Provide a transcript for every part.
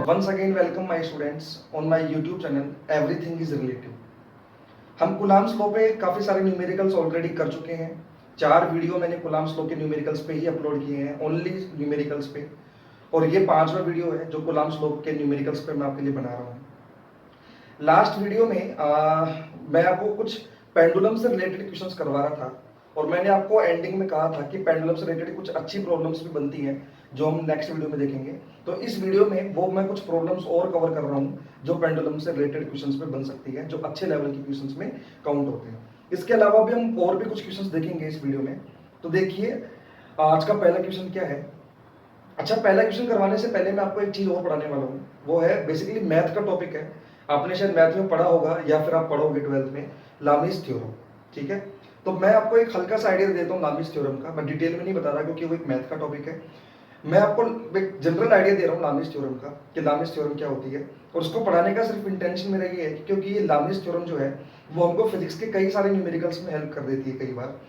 Once again, welcome my students on my YouTube channel Everything is Relative। हम Coulomb's law पे काफ़ी सारे numericals already कर चुके हैं। 4 वीडियो मैंने कुलाम्स लॉ के न्यूमेरिकल्स पे ही अपलोड किए हैं, ओनली न्यूमेरिकल्स पे, और ये 5वां वीडियो है जो कुलाम्स लॉ के न्यूमेरिकल्स पे मैं आपके लिए बना रहा हूँ। लास्ट वीडियो में मैं आपको कुछ पेंडुलम से रिलेटेड क्वेश्चंस करवा रहा था, और मैंने आपको एंडिंग में कहा था कि पेंडुलम से रिलेटेड कुछ अच्छी प्रॉब्लम्स भी बनती हैं जो हम नेक्स्ट वीडियो में देखेंगे। तो इस वीडियो में वो मैं कुछ प्रॉब्लम्स और कवर कर रहा हूँ जो पेंडुलम से रिलेटेड क्वेश्चंस में बन सकती है, जो अच्छे लेवल के क्वेश्चंस में काउंट होते हैं। इसके अलावा भी हम और भी कुछ क्वेश्चंस देखेंगे इस वीडियो में। तो देखिए आज का पहला क्वेश्चन क्या है। अच्छा, पहला क्वेश्चन करवाने से पहले मैं आपको एक चीज और पढ़ाने वाला हूँ, वो है बेसिकली मैथ का टॉपिक है। आपने शायद मैथ में पढ़ा होगा या फिर आप पढ़ोगे 12th में लामीज थ्योरम। ठीक है, तो मैं आपको एक हल्का सा आइडिया देता हूँ लामीज थ्योरम का। मैं डिटेल में नहीं बता रहा क्योंकि वो एक मैथ का टॉपिक है। मैं आपको एक जनरल आइडिया दे रहा हूँ लामीज थ्योरम का कि लामीज थ्योरम क्या होती है, और उसको पढ़ाने का सिर्फ इंटेंशन मेरा ये है क्योंकि ये लामीज थ्योरम जो है वो हमको फिजिक्स के कई सारे न्यूमेरिकल्स में हेल्प कर देती है कई बार।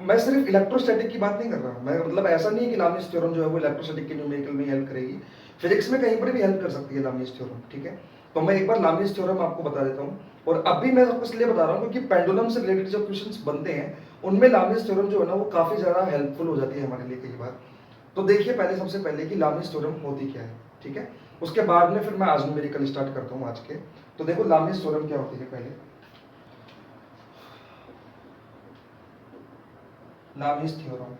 मैं सिर्फ इलेक्ट्रोस्टैटिक की बात नहीं कर रहा, मैं मतलब ऐसा नहीं है कि लामीज थ्योरम जो है वो इलेक्ट्रोस्टैटिक के न्यूमेरिकल में हेल्प करेगी, फिजिक्स में कहीं पर भी हेल्प कर सकती है लामीज थ्योरम। ठीक है, तो मैं एक बार लामीज थ्योरम आपको बता देता हूँ, और अभी मैं आपको इसलिए बता रहा हूँ क्योंकि पेंडुलम से रिलेटेड जो क्वेश्चंस बनते हैं उनमें लामीज थ्योरम जो है ना वो काफी ज्यादा हेल्पफुल हो जाती है हमारे लिए कई बार। तो देखिए पहले सबसे पहले कि लामीज थ्योरम होती क्या है। ठीक है, उसके बाद में फिर मैं आज न्यूमेरिकल स्टार्ट करता हूँ आज के। तो देखो लामीज थ्योरम क्या होती है। पहले लामीज थ्योरम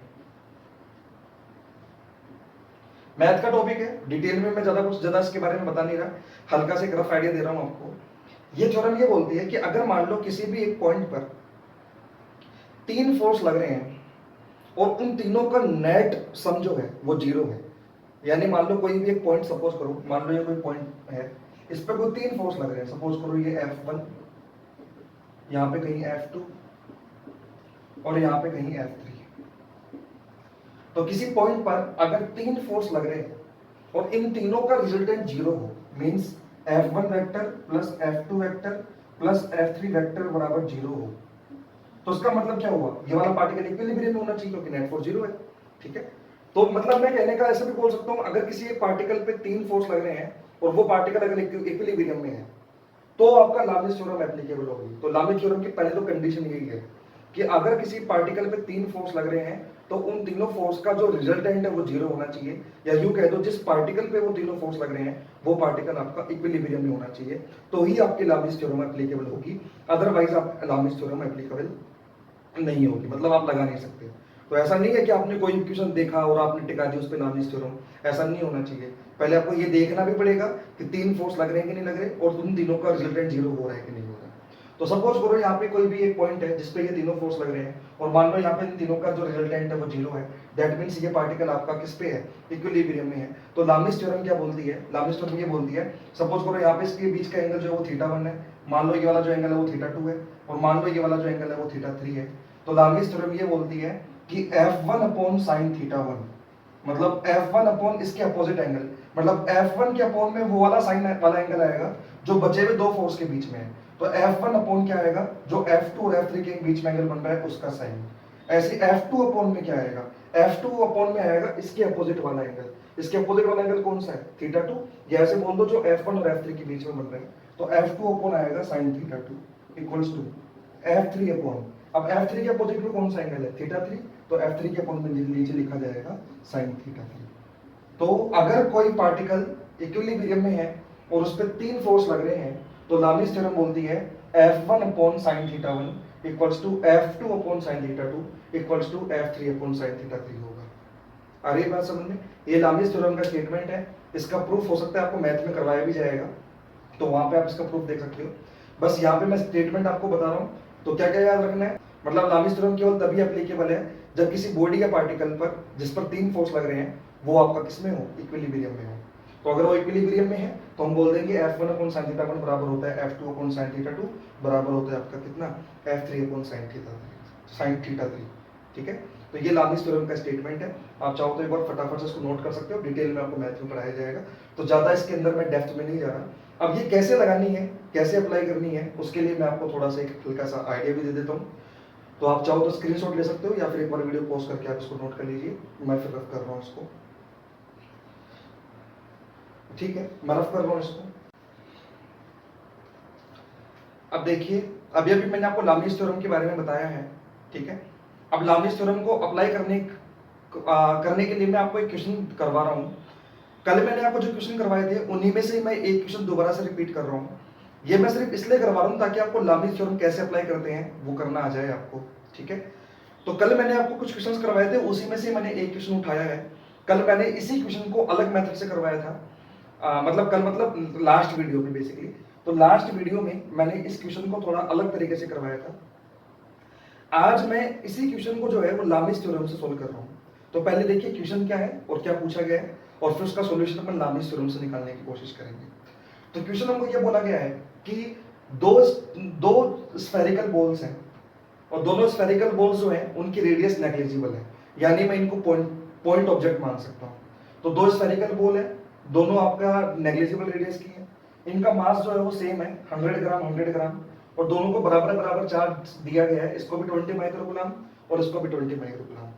मैथ का टॉपिक है, डिटेल में मैं ज्यादा इसके बारे में बता नहीं रहा, हल्का से रफ आइडिया दे रहा हूं आपको। ये थ्योरम ये बोलती है कि अगर मान लो किसी भी एक पॉइंट पर 3 फोर्स लग रहे हैं और उन तीनों का नेट सम जो है वो 0 है, यानी मान लो कोई भी एक पॉइंट सपोज करो, मान लो ये कोई पॉइंट है, इस पर कोई 3 फोर्स लग रहे हैं, सपोज करो ये F1, यहाँ पे कहीं F2 और यहाँ पे कहीं F3। तो किसी पॉइंट पर अगर 3 फोर्स लग रहे हैं और इन तीनों का रिजल्टेंट 0 हो, means F1 vector plus F2 vector plus F3 vector बराबर 0 हो, तो उसका मतलब क्या हुआ, ये वाला पार्टिकल इक्विलिब्रियम में होना चाहिए क्योंकि नेट फोर्स 0 है। ठीक है, तो मतलब मैं कहने का ऐसा भी बोल सकता हूं, अगर किसी एक पार्टिकल पे 3 फोर्स लग रहे हैं और वो पार्टिकल अगर इक्विलिब्रियम में है तो आपका लामीज थ्योरम एप्लीकेबल होगी। तो लामीज थ्योरम की पहले तो कंडीशन यही है कि अगर किसी पार्टिकल पे 3 फोर्स लग रहे हैं तो उन तीनों फोर्स का जो रिजल्टेंट है वो 0 होना चाहिए, या यूं कह दो जिस पार्टिकल पे वो तीनों फोर्स लग रहे हैं वो पार्टिकल आपका इक्विलिब्रियम में होना चाहिए, तो ही आपकी लामीज थ्योरम एप्लीकेबल होगी। अदरवाइज आप लामीज थ्योरम एप्लीकेबल नहीं होगी, मतलब आप लगा नहीं सकते। तो ऐसा नहीं है कि आपने कोई इक्वेशन देखा और आपने टिका दी उस पर लामीज थ्योरम, ऐसा नहीं होना चाहिए। पहले आपको ये देखना भी पड़ेगा कि 3 फोर्स लग रहे हैं कि नहीं लग रहे, और उन तीनों का रिजल्टेंट 0 हो रहा है कि नहीं हो रहा है। तो सपोज करो यहाँ पे कोई भी एक पॉइंट है जिसपे ये तीनों फोर्स लग रहे हैं, और मान लो यहाँ पे इन तीनों का जो रिजल्टेंट है वो 0 है, दैट मींस ये पार्टिकल आपका किस पे है, इक्विलिब्रियम में है। तो लामीज थ्योरम क्या बोलती है, लामीज थ्योरम ये बोलती है, सपोज करो यहाँ पे इसके बीच का एंगल जो है वो θ1 है, मान लो ये वाला जो एंगल है वो θ2 है, और मान लो ये वाला जो एंगल है वो θ3 है। तो लामीज थ्योरम ये बोलती है कि F1 अपॉन साइन θ1, मतलब F1 अपॉन इसके अपोजिट एंगल, मतलब F1 के अपॉन में वो वाला साइन वाला एंगल आएगा जो बचे हुए दो फोर्स के बीच में है। तो F1 अपॉन क्या आएगा, जो F2 और F3 के बीच में एंगल बन रहा है उसका साइन। ऐसे F2 अपॉन में क्या आएगा, F2 अपॉन में आएगा इसके अपोजिट वाला एंगल। इसके अपोजिट वाला एंगल कौन सा है, θ2, या ऐसे बोल दो जो F1 और F3 के बीच में बन रहा है। तो F2 अपॉन आएगा sign θ2 equals to F3 upon, अब F3 के अपोजिट में कौन सा एंगल है, θ3, तो F3 के अपॉन में नीचे लिखा जाएगा साइन θ3। तो अगर कोई पार्टिकल इक्विलिब्रियम में है और उस पर 3 फोर्स लग रहे हैं तो लामीज थ्योरम बोलती है F1 upon sine θ1 equals to F2 upon sine θ2 equals to F3 upon sine θ3 होगा। आ रही है बात समझ में, ये लामीज थ्योरम का स्टेटमेंट है। इसका प्रूफ हो सकता है आपको मैथ में करवाया भी जाएगा, तो वहां पे आप इसका प्रूफ देख सकते हो। बस यहाँ पे मैं स्टेटमेंट आपको बता रहा हूँ। तो क्या क्या याद रखना है, मतलब लामीज थ्योरम केवल तभी एप्लीकेबल है जब किसी बॉडी या पार्टिकल पर जिस पर 3 फोर्स लग रहे हैं वो आपका किस में हो, इक्विलिब्रियम में हो। तो अगर वो इक्विलिब्रियम में है तो हम बोल देंगे F1 अपॉन साइन θ1 बराबर होता है F2 अपॉन साइन θ2 बराबर होता है आपका कितना, F3 अपॉन साइन θ3। ठीक है, तो ये लामीज थ्योरम का स्टेटमेंट है। आप चाहो तो एक बार फटाफट से इसको नोट कर सकते हो, डिटेल में आपको मैथ में पढ़ाया जाएगा, तो ज्यादा इसके अंदर मैं डेप्थ में नहीं जा रहा। अब ये कैसे लगानी है, कैसे अप्लाई करनी है, उसके लिए मैं आपको थोड़ा सा एक हल्का सा आइडिया भी दे देता हूँ। तो आप चाहो तो स्क्रीनशॉट ले सकते हो या फिर एक बार वीडियो पॉज करके आप इसको नोट कर लीजिए, मैं फिर रफ कर रहा हूँ इसको। ठीक है, मैं रफ कर रहा हूं इसको। अब देखिए, अभी अभी मैंने आपको लामीज थ्योरम के बारे में बताया है, ठीक है। अब लामीज थ्योरम को अप्लाई करने के लिए मैं आपको एक क्वेश्चन करवा रहा हूँ। कल मैंने आपको जो क्वेश्चन करवाए थे उन्हीं में से मैं एक क्वेश्चन दोबारा से रिपीट कर रहा हूँ। ये मैं सिर्फ इसलिए करवा रहा हूँ ताकि आपको लामीज थ्योरम कैसे अप्लाई करते हैं वो करना आ जाए आपको, ठीक है। तो कल मैंने आपको कुछ क्वेश्चंस करवाए थे, उसी में से मैंने एक क्वेश्चन उठाया है। कल मैंने इसी क्वेश्चन को अलग मेथड से करवाया था, मतलब कल मतलब लास्ट वीडियो में बेसिकली। तो लास्ट वीडियो में मैंने इस क्वेश्चन को थोड़ा अलग तरीके से करवाया था। आज मैं इसी क्वेश्चन को जो है वो लामीज थ्योरम से सोल्व कर रहा हूँ। तो पहले देखिए क्वेश्चन क्या है और क्या पूछा गया है, और फिर उसका सॉल्यूशन अपन लामीज थ्योरम से निकालने की कोशिश करेंगे। तो क्वेश्चन हमको ये बोला गया है कि दो दो स्फेरिकल बॉल्स हैं, और दोनों स्फेरिकल बॉल्स जो हैं उनकी रेडियस नेग्लिजिबल है, यानी मैं इनको पॉइंट ऑब्जेक्ट मान सकता हूँ। तो दो स्फेरिकल बॉल है, दोनों आपका नेग्लिजिबल रेडियस की है, इनका मास जो है वो सेम है 100 ग्राम 100 ग्राम, और दोनों को बराबर बराबर चार्ज दिया गया है, इसको भी 20 माइक्रोकूलम और इसको भी 20 माइक्रोकूलम।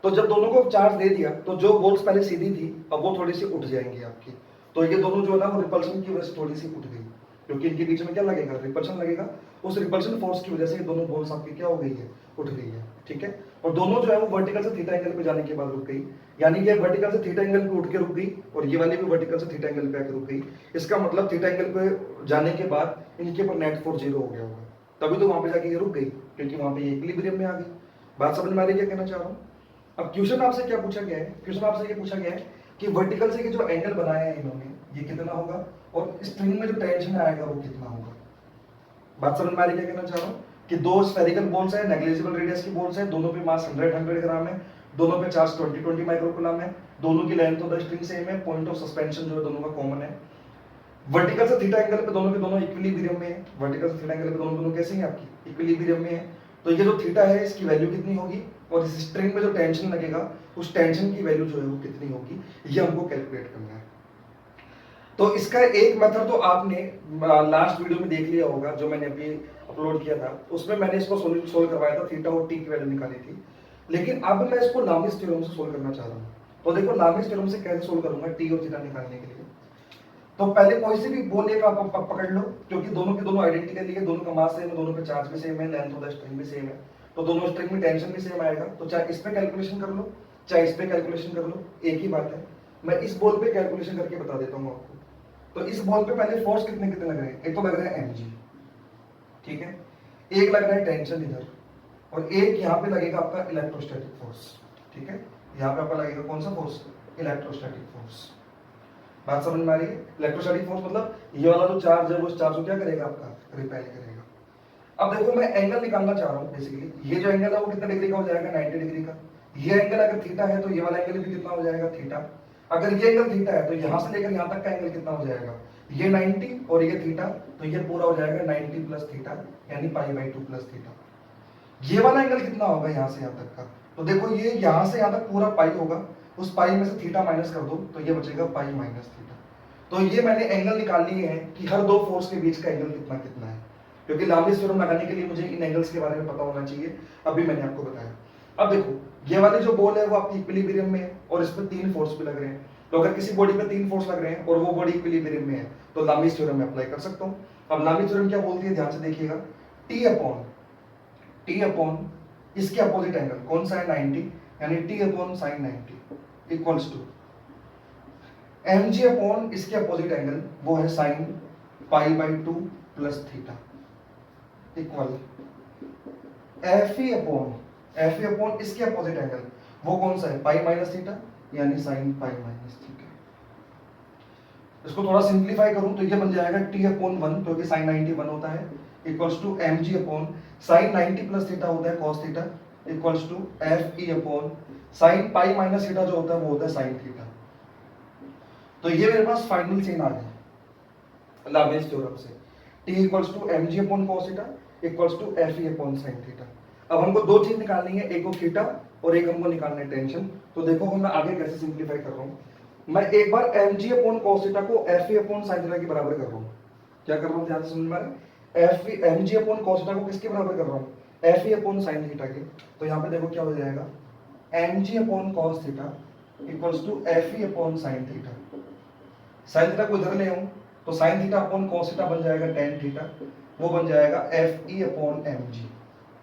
तो जब दोनों को चार्ज दे दिया तो जो बॉल्स पहले सीधी थी अब वो थोड़ी सी उठ जाएंगी आपकी। तो ये दोनों जो है ना वो रिपल्शन की वजह से थोड़ी सी उठ गई, क्योंकि इनके बीच में क्या लगेगा, रिपल्शन लगेगा। उस रिपल्शन फोर्स की वजह से ये दोनों बॉल्स आपकी क्या हो गई है, उठ गई है, ठीक है। और दोनों जो है वो वर्टिकल से थीटा एंगल पे जाने के बाद रुक गई, यानी ये वर्टिकल से थीटा एंगल पे उठ के रुक गई और ये वाली भी वर्टिकल से थीटा एंगल पे आके रुक गई। इसका मतलब थीटा एंगल पे जाने के बाद इनके ऊपर नेट फोर्स 0 हो गया होगा, तभी तो वहां पे जाके ये रुक गई, क्योंकि वहां पे ये इक्विलिब्रियम में आ गई। बात समझ में आ रही है क्या कहना चाह रहा हूँ। अब क्वेश्चन आपसे क्या पूछा गया है, क्वेश्चन आपसे ये पूछा गया है कि वर्टिकल से ये जो एंगल बनाया है इन्होंने ये कितना होगा, और स्ट्रिंग में जो टेंशन आएगा वो कितना होगा। बात समझ में आ रही है क्या कहना चाह रहा हूँ कि दो स्फेरिकल बॉल्स है, नेग्लिजिबल रेडियस की बॉल्स है, दोनों पे मास 100 ग्राम है, दोनों पे चार्ज 20 माइक्रोकूलम है, दोनों की length of the string same है, पॉइंट ऑफ सस्पेंशन जो है दोनों का कॉमन है। वर्टिकल से थीटा एंगल पे दोनों के दोनों इक्विलिब्रियम में है, वर्टिकल से थीटा एंगल पे दोनों कैसे हैं आपकी, इक्विलिब्रियम में है। तो ये जो थीटा है इसकी वैल्यू कितनी होगी, और इस स्ट्रिंग में जो टेंशन लगेगा उस टेंशन की वैल्यू जो है वो कितनी होगी, ये हमको कैलकुलेट करना है। तो इसका एक मेथड तो आपने लास्ट वीडियो में देख लिया होगा जो मैंने अभी अपलोड किया था, उसमें मैंने इसको सोल्व करवाया था, थीटा और टी की वैल्यू निकाली थी। लेकिन अब मैं इसको लामीज थ्योरम से सोल्व करना चाह रहा हूँ। तो देखो लामीज थ्योरम से कैसे सोल्व करूंगा टी और थीटा निकालने के लिए। तो पहले कोई सी भी बोल एक आप पकड़ लो, क्योंकि दोनों के दोनों आइडेंटिकल है, दोनों का मास सेम है, दोनों पे चार्ज भी सेम है, लेंथ ऑफ द स्ट्रिंग भी सेम है, तो दोनों स्ट्रिंग में टेंशन भी सेम आएगा। तो चाहे इस पे कैलकुलेशन कर लो चाहे इस पे कैलकुलेशन कर लो, एक ही बात है। मैं इस बॉल पे कैलकुलेशन करके बता देता हूँ आपको। तो इस बॉल पे पहले फोर्स कितने कितने लग रहे हैं, एक तो लग रहा है mg, ठीक है, एक लग रहा है टेंशन इधर, और एक यहाँ पे लगेगा आपका इलेक्ट्रोस्टैटिक फोर्स, ठीक है। यहाँ पे आपका लगेगा कौन सा फोर्स, इलेक्ट्रोस्टैटिक फोर्स। बात समझ में आ रही है। इलेक्ट्रोस्टैटिक फोर्स मतलब ये वाला जो चार्ज है वो चार्ज को क्या करेगा आपका, रिपेल करेगा। अब देखो मैं एंगल निकालना चाह रहा हूँ बेसिकली, ये जो एंगल है वो कितना डिग्री का हो जाएगा, 90 डिग्री का। ये एंगल अगर थीटा है तो ये वाला एंगल भी कितना हो जाएगा, थीटा। अगर ये एंगल थीटा है तो यहाँ से लेकर यहाँ तक का एंगल कितना हो जाएगा, ये 90 और ये थीटा, तो ये पूरा हो जाएगा 90 प्लस थीटा, यानी π/2 प्लस थीटा। ये वाला एंगल कितना होगा यहाँ से यहाँ तक का, तो देखो ये यहाँ से यहाँ तक पूरा पाई होगा, उस पाई में से थीटा माइनस कर दो तो ये बचेगा पाई माइनस थीटा। तो ये मैंने एंगल निकाल लिए हैं कि हर दो फोर्स के बीच का एंगल कितना कितना है, क्योंकि लामीज थ्योरम लगाने के लिए मुझे इन एंगल्स के बारे में पता होना चाहिए, अभी मैंने आपको बताया। अब देखो ये वाली जो बॉल है वो आपकी इक्विलिब्रियम में है और इस पर तीन फोर्स भी लग रहे हैं, तो अगर किसी बॉडी पे तीन फोर्स लग रहे हैं और वो बॉडी इक्विलिब्रियम में है तो लामीज थ्योरम में अप्लाई कर सकता हूँ। अब लामीज थ्योरम क्या बोलती है, ध्यान से देखिएगा, टी अपॉन इसके अपोजिट एंगल कौन सा है, 90, यानी T upon sine 90 equals to mg upon इसके अपोजिट एंगल वो है sine π/2 plus theta equal F upon इसके अपोजिट एंगल वो कौन सा है, पाई माइनस थीटा, यानी साइन पाई माइनस थीटा। इसको थोड़ा सिंप्लीफाई करूं तो ये बन जाएगा टी अपॉन 1, क्योंकि साइन 90 1 होता है, equals to mg upon sine 90 plus theta होता है cos theta, equals to F E upon sine pi minus theta जो होता है वो होता है साइन थीटा। तो ये मेरे पास फाइनल चेन आ गई लामीज थ्योरम से, t equals to mg upon cos theta equals to f e upon sin theta. अब हमको दो चीज निकालनी है, एक को थीटा और एक हमको निकालना है टेंशन। तो देखो हम मैं आगे कैसे सिंप्लीफाई कर रहा हूँ, मैं एक बार mg अपॉन cos थीटा को f e upon sin theta के बराबर कर रहा हूँ। क्या कर रहा हूँ ध्यान से समझ में आ रहा है, mg अपॉन cos थीटा को किसके बराबर कर रहा हूँ, f e upon sin theta के। तो यहाँ पे देखो क्या हो जाएगा, mg upon cos theta equals to f e upon sin theta. Sine theta को इधर ले आऊं तो sine theta upon cos theta बन जाएगा टेन थीटा, वो बन जाएगा F E upon M G.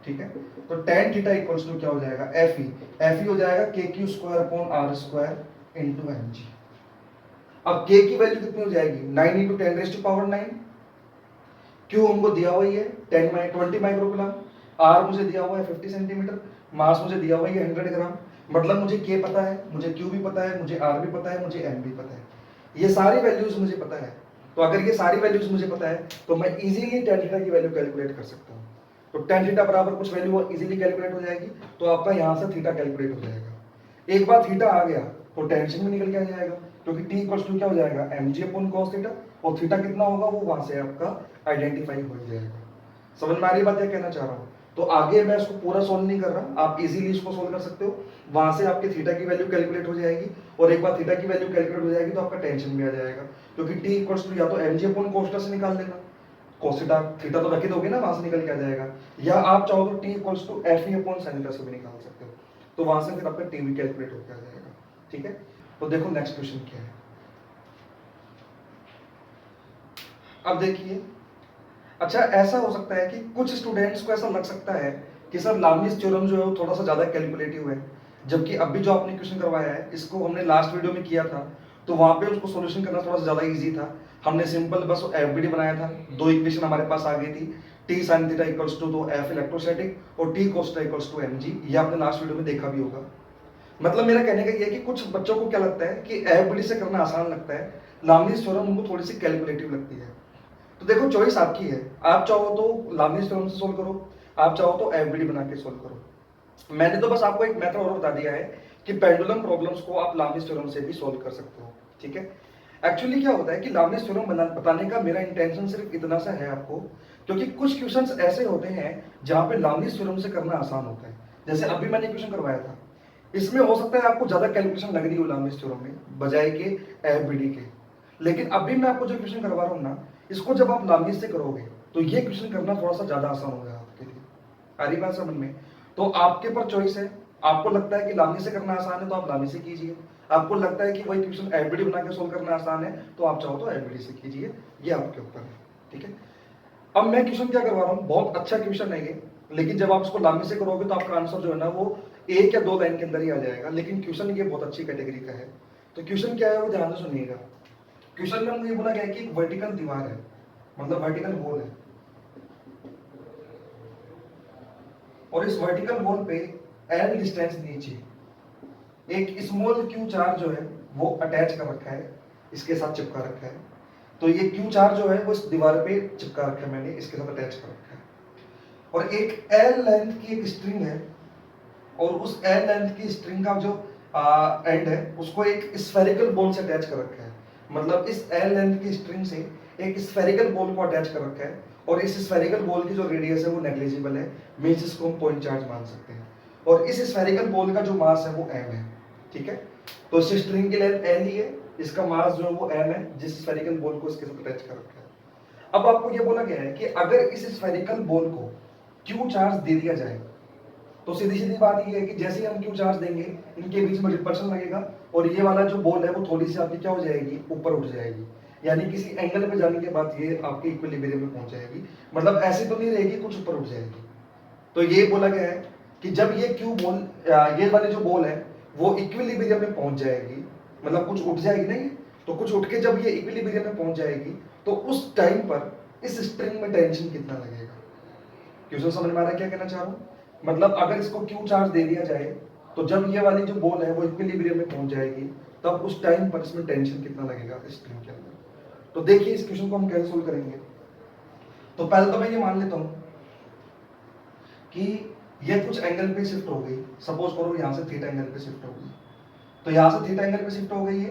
ठीक है, तो टेन थीटा इक्वल्स टू क्या हो जाएगा एफ ई हो जाएगा K Q square upon R square into M G. अब के की वैल्यू कितनी हो जाएगी 9 into 10 raise to power 9, Q हमको दिया हुआ है 20 माइक्रोग्राम, आर मुझे दिया हुआ है 50 सेंटीमीटर, मास मुझे दिया हुआ है 100 ग्राम। मतलब मुझे के पता है, मुझे क्यू भी पता है, मुझे आर भी पता है, मुझे एम भी पता है, ये सारी वैल्यूज मुझे पता है। तो अगर ये सारी वैल्यूज मुझे पता है तो मैं इजीली टेन थीटा की वैल्यू कैलकुलेट कर सकता हूँ। तो टेन थीटा बराबर कुछ वैल्यू इजीली कैलकुलेट हो जाएगी, तो आपका यहाँ से थीटा कैलकुलेट हो जाएगा। एक बार थीटा आ गया तो टेंशन भी निकल के आ जाएगा, क्योंकि टी इक्वल्स टू क्या हो जाएगा M G upon cos theta, और थीटा कितना होगा वो वहां से आपका आइडेंटिफाई हो जाएगा। समझ में आ रही बात क्या कहना चाह रहा हूँ? तो आगे मैं इसको पूरा सोल्व नहीं कर रहा, आप इजीली इसको सोल्व कर सकते हो। वहां से आपके थीटा की वैल्यू कैलकुलेट हो जाएगी, और एक बार थीटा की वैल्यू कैलकुलेट हो जाएगी तो आपका टेंशन भी आ जाएगा, क्योंकि टी इक्वल्स टू या तो M G upon cos theta से निकाल लेना, कॉस थीटा थीटा तो रख ही दोगे ना, वहां से निकल के आ जाएगा, या आप चाहो तो T equals to F E upon sine theta से भी निकाल सकते हो, तो वहां से फिर आपका टी भी कैलकुलेट होकर आ जाएगा। ठीक है, तो देखो नेक्स्ट क्वेश्चन क्या है। अब देखिए, अच्छा ऐसा हो सकता है कि कुछ स्टूडेंट्स को ऐसा लग सकता है कि सर लामिस थ्योरम जो है वो थोड़ा सा ज्यादा कैलकुलेटिव है, जबकि अभी जो आपने क्वेश्चन करवाया है इसको हमने लास्ट वीडियो में किया था, तो वहां पे उसको सॉल्यूशन करना थोड़ा सा ज्यादा इजी था। हमने सिंपल बस एफबीडी बनाया था, दो इक्वेशन हमारे पास आ गई थी, T sine theta equals to तो एफ इलेक्ट्रोस्टैटिक और T cos theta equals to M G, ये आपने लास्ट वीडियो में देखा भी होगा। मतलब मेरा कहने का ये है कि कुछ बच्चों को क्या लगता है कि एफबीडी से करना आसान लगता है, लामिस थ्योरम उनको थोड़ी सी कैलकुलेटिव लगती है। तो देखो चॉइस आपकी है, आप चाहो तो लामिस थ्योरम से सोल्व करो, आप चाहो तो एफबीडी बना के सोल्व करो। मैंने तो बस आपको एक मेथड और बता दिया है कि पेंडुलम प्रॉब्लम्स को आप लामिस थ्योरम से भी सोल्व कर सकते हो। ठीक है, एक्चुअली क्या होता है कि लामिस थ्योरम बताने का मेरा इंटेंशन सिर्फ इतना सा है आपको, क्योंकि कुछ क्वेश्चंस ऐसे होते हैं जहां पे लामिस थ्योरम से करना आसान होता है। जैसे अभी मैंने क्वेश्चन करवाया था, इसमें हो सकता है आपको ज्यादा कैलकुलेशन लग रही हो लामिस थ्योरम में बजाय के एफबीडी के, लेकिन अभी मैं आपको जो क्वेश्चन करवा रहा हूँ ना, इसको जब आप लामिस से करोगे तो ये क्वेश्चन करना थोड़ा सा ज्यादा आसान होगा आपके लिए। आ रही बात समझ में? तो आपके पर चॉइस है, आपको लगता है कि लामिस से करना आसान है तो आप लामिस से कीजिए, आपको लगता है कि वही क्वेश्चन एफबीडी बना के सोल्व करना आसान है तो आप चाहो तो एफबीडी से कीजिए, ये आपके ऊपर है। ठीक है, अब मैं क्वेश्चन क्या करवा रहा हूँ, बहुत अच्छा क्वेश्चन है ये, लेकिन जब आप इसको लामिस से करोगे तो आपका आंसर जो है ना वो एक या दो लाइन के अंदर ही आ जाएगा, लेकिन क्वेश्चन ये बहुत अच्छी कैटेगरी का है। तो क्वेश्चन क्या है वो ध्यान से सुनिएगा। क्वेश्चन में हमको ये बोला गया है कि एक वर्टिकल दीवार है, मतलब वर्टिकल वॉल है, और इस वर्टिकल वॉल पे एल डिस्टेंस नीचे एक स्मॉल क्यू चार्ज जो है वो अटैच कर रखा है, इसके साथ चिपका रखा है। तो ये क्यू चार्ज जो है वो इस दीवार पे चिपका रखा है मैंने, इसके साथ अटैच कर रखा है, और एक एल लेंथ की एक स्ट्रिंग है, और उस एल लेंथ की स्ट्रिंग का जो एंड है उसको एक स्फेरिकल बॉल से अटैच कर रखा है। मतलब इस एल लेंथ की स्ट्रिंग से एक स्फेरिकल बॉल को अटैच कर रखा है, और इस स्फेरिकल बॉल की जो रेडियस है वो नेग्लिजिबल है, मींस इसको हम पॉइंट चार्ज मान सकते हैं, और इस स्फेरिकल बॉल का जो मास है वो m है। ठीक है, तो इस स्ट्रिंग की लेंथ l ही है, इसका मास जो है वो m है, जिस स्फेरिकल बॉल को इसके साथ अटैच कर रखा है। अब आपको ये बोला गया है कि अगर इस स्फेरिकल बॉल को q चार्ज दे दिया जाए, तो सीधी सीधी बात ये है कि जैसे ही हम क्यू चार्ज देंगे इनके बीच में रिपल्शन लगेगा, और ये वाला जो बॉल है वो थोड़ी सी आपकी क्या हो जाएगी, ऊपर उठ जाएगी, यानी किसी एंगल पे जाने के बाद ये आपके इक्विलिब्रियम में पहुंच जाएगी। मतलब ऐसी तो नहीं रहेगी, कुछ ऊपर उठ जाएगी। तो ये बोला गया है कि जब ये क्यू बॉल, ये वाली जो बॉल है वो इक्विलिब्रियम में पहुंच जाएगी, मतलब कुछ उठ जाएगी नहीं, तो कुछ उठ के जब ये इक्विलिब्रियम में पहुंच जाएगी तो उस टाइम पर इस स्ट्रिंग में टेंशन कितना लगेगा। क्वेश्चन समझ में आ रहा है क्या कहना चाह रहा हूँ? मतलब अगर इसको क्यू चार्ज दे दिया जाए तो जब ये वाली जो बॉल है वो इक्विलिब्रियम में पहुंच जाएगी, तब उस टाइम पर इसमें टेंशन कितना लगेगा स्ट्रिंग के अंदर। तो देखिए इस क्वेश्चन को हम कैसे सोल्व करेंगे। तो पहले तो मैं ये मान लेता हूं कि ये कुछ एंगल पे शिफ्ट हो गई, सपोज करो यहां से थीटा एंगल पे शिफ्ट हो गई, तो यहां से थीटा एंगल पे शिफ्ट हो गई है,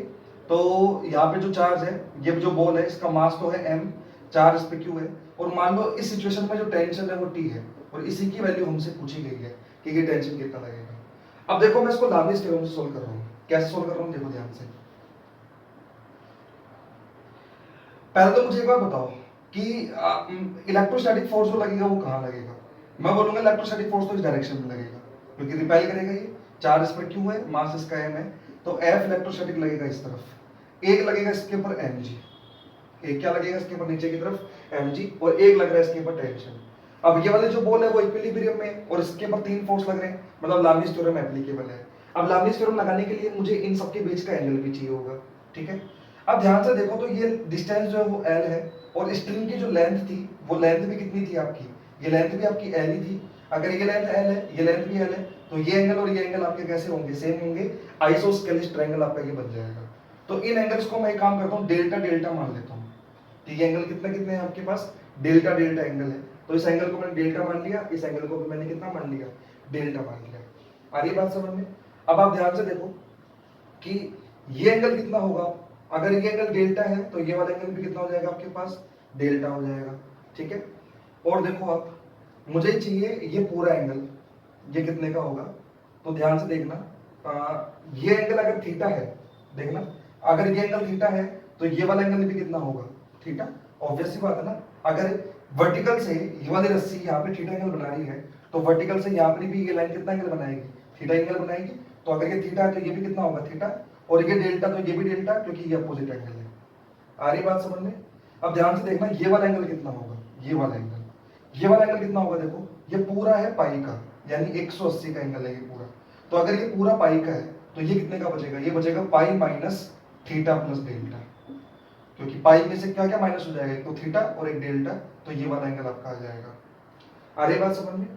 तो यहाँ पे जो चार्ज है, ये जो बॉल है इसका मास तो है m, चार्ज इस पे q है, और मान लो इस सिचुएशन में जो टेंशन है वो t है, और इसी की वैल्यू हमसे पूछी गई है कि ये टेंशन कितना लगेगा। अब देखो मैं इसको लामिस थ्योरम से सोल्व कर रहा हूँ, कैसे सोल्व कर रहा हूँ देखो ध्यान से। पहले तो मुझे एक बार बताओ कि इलेक्ट्रोस्टैटिक फोर्स जो लगेगा वो कहाँ लगेगा। मैं बोलूंगा इलेक्ट्रोस्टैटिक फोर्स तो इस डायरेक्शन में लगेगा, क्योंकि रिपेल करेगा ये, चार्ज इस पर क्यू है, मास इसका m है, तो F इलेक्ट्रोस्टैटिक लगेगा इस तरफ, एक लगेगा इसके ऊपर mg, एक क्या लगेगा इसके ऊपर नीचे की तरफ mg, और एक लग रहा है इसके ऊपर टेंशन। अब ये वाले जो बॉल है वो इक्विलिब्रियम में, और इसके ऊपर 3 फोर्स लग रहे हैं, मतलब लामीज थ्योरम एप्लीकेबल है। अब लामीज थ्योरम लगाने के लिए मुझे इन सबके बीच का एंगल भी चाहिए होगा, ठीक है। अब ध्यान से देखो तो ये डिस्टेंस जो है वो l है, और स्ट्रिंग की जो लेंथ थी वो लेंथ भी कितनी थी आपकी, ये लेंथ भी आपकी l ही थी। अगर ये लेंथ l है, ये लेंथ भी l है, तो ये एंगल और ये एंगल आपके कैसे होंगे, सेम होंगे, आइसोस्केलिस ट्रायंगल आपका ये बन जाएगा। तो इन एंगल्स को मैं एक काम करता हूँ, डेल्टा डेल्टा मान लेता हूँ। तो ये एंगल कितने कितने हैं आपके पास, डेल्टा डेल्टा एंगल है। तो इस एंगल को मैंने डेल्टा मान लिया, इस एंगल को भी मैंने कितना मान लिया, डेल्टा मान लिया। आ रही बात समझ में? अब आप ध्यान से देखो कि ये एंगल कितना होगा, अगर ये एंगल डेल्टा है तो ये वाला एंगल भी कितना हो जाएगा आपके पास, डेल्टा हो जाएगा, ठीक है। और देखो आप, मुझे चाहिए ये पूरा एंगल, ये कितने का होगा, तो ध्यान से देखना, ये एंगल अगर थीटा है, देखना अगर ये एंगल थीटा है तो ये वाला एंगल भी कितना होगा, थीटा। ऑब्वियस सी बात है ना, अगर वर्टिकल से ये वाली रस्सी यहाँ पे थीटा एंगल बना रही है, तो वर्टिकल से यहाँ पर भी ये लाइन कितना एंगल बनाएगी, थीटा एंगल बनाएगी। तो अगर ये थीटा है तो ये भी कितना होगा, थीटा, और ये डेल्टा तो ये भी डेल्टा, क्योंकि ये अपोजिट एंगल है। आ रही बात समझ में? अब ध्यान से देखना, ये वाला एंगल कितना होगा, ये वाला एंगल, ये वाला एंगल कितना होगा, देखो ये पूरा है पाई का, यानी 180 का एंगल है ये पूरा। तो अगर ये पूरा पाई का है तो ये कितने का बचेगा, ये बचेगा पाई माइनस थीटा प्लस डेल्टा, क्योंकि पाई में से क्या क्या माइनस हो जाएगा, एक तो थीटा और एक डेल्टा, तो ये वाला एंगल आपका आ जाएगा। आ रही बात समझ में?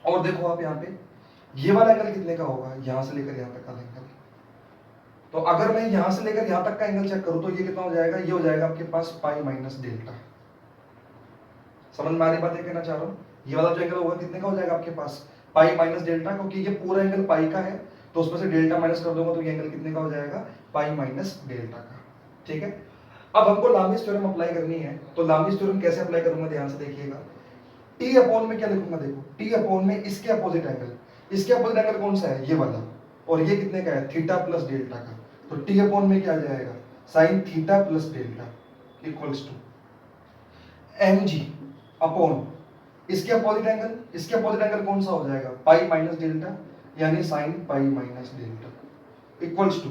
और देखो आप यहाँ पे ये वाला एंगल कितने का होगा, यहां से लेकर यहां तक का एंगल। तो अगर मैं यहां से लेकर यहां तक का एंगल चेक करूं तो ये कितना हो जाएगा, ये हो जाएगा आपके पास पाई माइनस डेल्टा। समझ में आ रही बात है, कहना चाह रहा हूं, ये वाला जो एंगल होगा कितने का हो जाएगा आपके पास, पाई माइनस डेल्टा, क्योंकि ये पूरा एंगल पाई का है, तो उसमें से डेल्टा माइनस कर दूंगा तो ये एंगल कितने का हो जाएगा, पाई माइनस डेल्टा का, ठीक है। अब हमको लामीज थ्योरम अप्लाई करनी है, तो लामीज थ्योरम कैसे अप्लाई करूंगा, ध्यान से देखिएगा। टी अपॉन में क्या लिखूंगा, देखो टी अपॉन में इसके अपोजिट एंगल, इसके अपोजिट एंगल कौन सा है, ये वाला, और ये कितने का है, थीटा प्लस डेल्टा का। तो टी अपॉन में क्या आ जाएगा, sine theta plus delta equals to mg upon इसके अपोजिट एंगल, इसके अपोजिट एंगल कौन सा हो जाएगा, पाई माइनस डेल्टा, यानी sine pi minus delta equals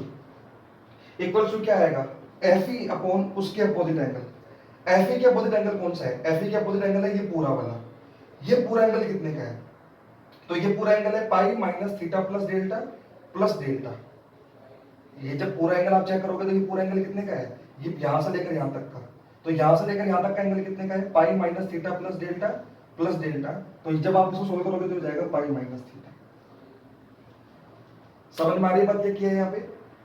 to क्या आएगा, fe अपॉन उसके अपोजिट एंगल। fe के अपोजिट एंगल कौन सा है, fe के अपोजिट एंगल है ये पूरा वाला, ये पूरा एंगल कितने का है, तो ये पूरा एंगल है pi minus theta plus delta. ये जब पूरा एंगल आप चेक करोगे तो ये पूरा एंगल कितने का है, ये यहां से लेकर यहां तक का, तो यहां से लेकर यहां तक का एंगल कितने का है, pi minus theta plus delta. तो जब आप इसको सोल्व करोगे तो हो जाएगा पाई माइनस थीटा। समझ में आ रही बात क्या की है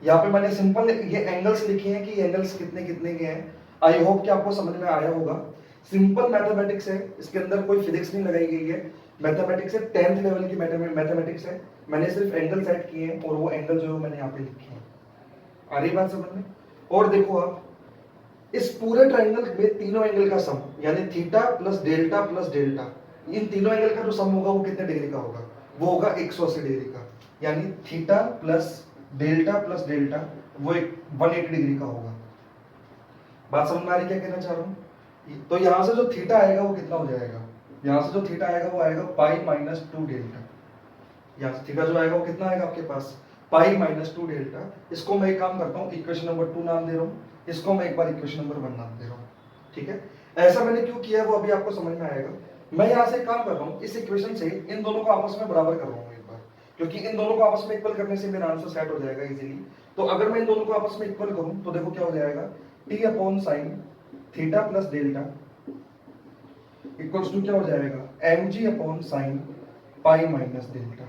यहाँ पे मैंने सिंपल ये एंगल्स लिखे हैं कि एंगल्स कितने कितने के हैं। आई होप कि आपको समझ में आया होगा। सिंपल मैथमेटिक्स है, इसके अंदर कोई फिजिक्स नहीं लगाई गई है, मैथमेटिक्स है, 10th लेवल की मैथमेटिक्स है। मैंने सिर्फ एंगल सेट किए हैं और वो एंगल जो है मैंने यहाँ पे लिखे हैं। आ रही बात समझ में? और देखो आप इस पूरे ट्रायंगल में तीनों एंगल का सम, यानी थीटा प्लस डेल्टा, इन तीनों एंगल का जो सम होगा वो कितने डिग्री का होगा, वो होगा 180 डिग्री का। यानी थीटा प्लस डेल्टा वो 180 डिग्री का होगा। बात समझ में आ रही क्या कहना चाह रहा हूं? तो यहां से जो थीटा आएगा वो कितना हो जाएगा, यहां से जो थीटा आएगा वो आएगा पाई माइनस 2 डेल्टा। यहाँ से थीटा जो आएगा वो कितना आएगा आपके पास, पाई माइनस 2 डेल्टा। इसको मैं एक काम करता हूँ, इक्वेशन नंबर 2 नाम दे रहा हूँ, इसको मैं एक बार इक्वेशन नंबर 1 नाम दे रहा हूँ। ठीक है, ऐसा मैंने क्यों किया वो अभी आपको समझ में आएगा। मैं यहाँ से काम कर रहा हूँ, इस इक्वेशन से इन दोनों को आपस में बराबर कर रहा हूँ एक बार, क्योंकि इन दोनों को आपस में इक्वल करने से मेरा आंसर सेट हो जाएगा इजीली। तो अगर मैं इन दोनों को आपस में इक्वल करूँ तो देखो क्या हो जाएगा, T upon sine theta plus delta equals to क्या हो जाएगा, mg upon sine pi minus delta.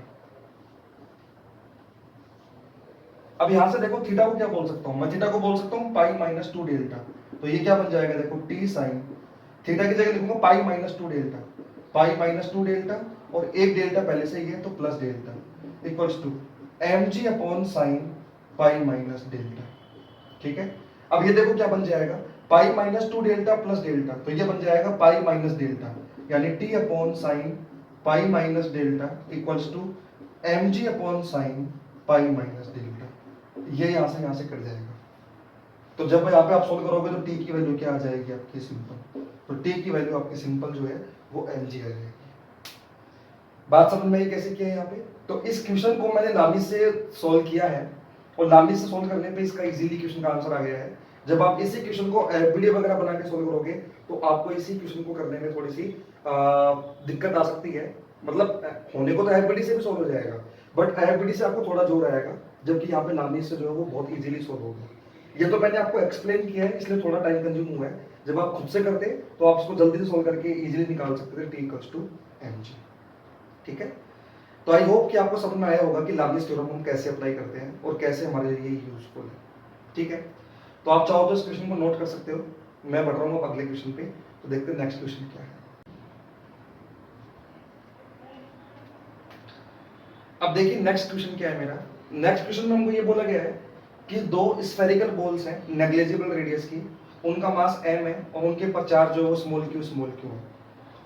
अब यहां से देखो थीटा को क्या बोल सकता हूं मैं, थीटा को बोल सकता हूं पाई माइनस 2 डेल्टा। तो ये क्या बन जाएगा, देखो टी साइन थीटा की जगह लिखूंगा pi minus 2 delta, pi minus 2 delta और एक डेल्टा पहले से ही है तो plus delta equals to mg upon sine pi minus delta. ठीक है, अब ये देखो क्या बन जाएगा, pi minus 2 delta plus delta, तो ये बन जाएगा पाई माइनस डेल्टा, यानी T upon sine pi minus delta equals to mg upon sine pi minus delta. ये यहां से कट जाएगा। तो जब यहाँ पे आप सोल्व करोगे तो टी की वैल्यू क्या आ जाएगी आपकी, सिंपल। तो टी की वैल्यू आपकी सिंपल जो है वो mg आ जाएगी। बात समझ में आई कैसे किया है यहाँ पे। तो इस क्वेश्चन को मैंने लामी से सोल्व किया है और लामिनी से सोल्व करने पे इसका इजीली क्वेश्चन का आंसर आ गया है। जब आप इसी क्वेश्चन को वीडियो वगैरह बना के सोल्व करोगे तो आपको इसी क्वेश्चन को करने में थोड़ी सी दिक्कत आ सकती है। मतलब होने को तो एफबीडी से भी सोल्व हो जाएगा, बट एफबीडी से आपको थोड़ा जोर आएगा, जबकि यहाँ पे लामिनी से जो है वो बहुत इजीली सोल्व होगा। ये तो मैंने आपको एक्सप्लेन किया है, इसलिए थोड़ा टाइम कंज्यूम हुआ है। जब आप खुद से करते तो आप इसको जल्दी से सोल्व करके इजीली निकाल सकते थे t इक्वल्स टू mg। ठीक है, तो आई होप कि आपको समझ में आया होगा कि लामिनी थ्योरम हम कैसे अप्लाई करते हैं और कैसे हमारे लिए यूजफुल है। ठीक है, तो आप चाहो तो इस क्वेश्चन को नोट कर सकते हो। मैं बढ़ रहा हूँ अब अगले क्वेश्चन पे, तो देखते हैं नेक्स्ट क्वेश्चन क्या है। अब देखिए नेक्स्ट क्वेश्चन क्या है मेरा। नेक्स्ट क्वेश्चन में हमको ये बोला गया है कि दो स्फेरिकल बॉल्स हैं नेग्लिजिबल रेडियस की, उनका मास m है और उनके पर चार्ज जो है वो स्मॉल q है,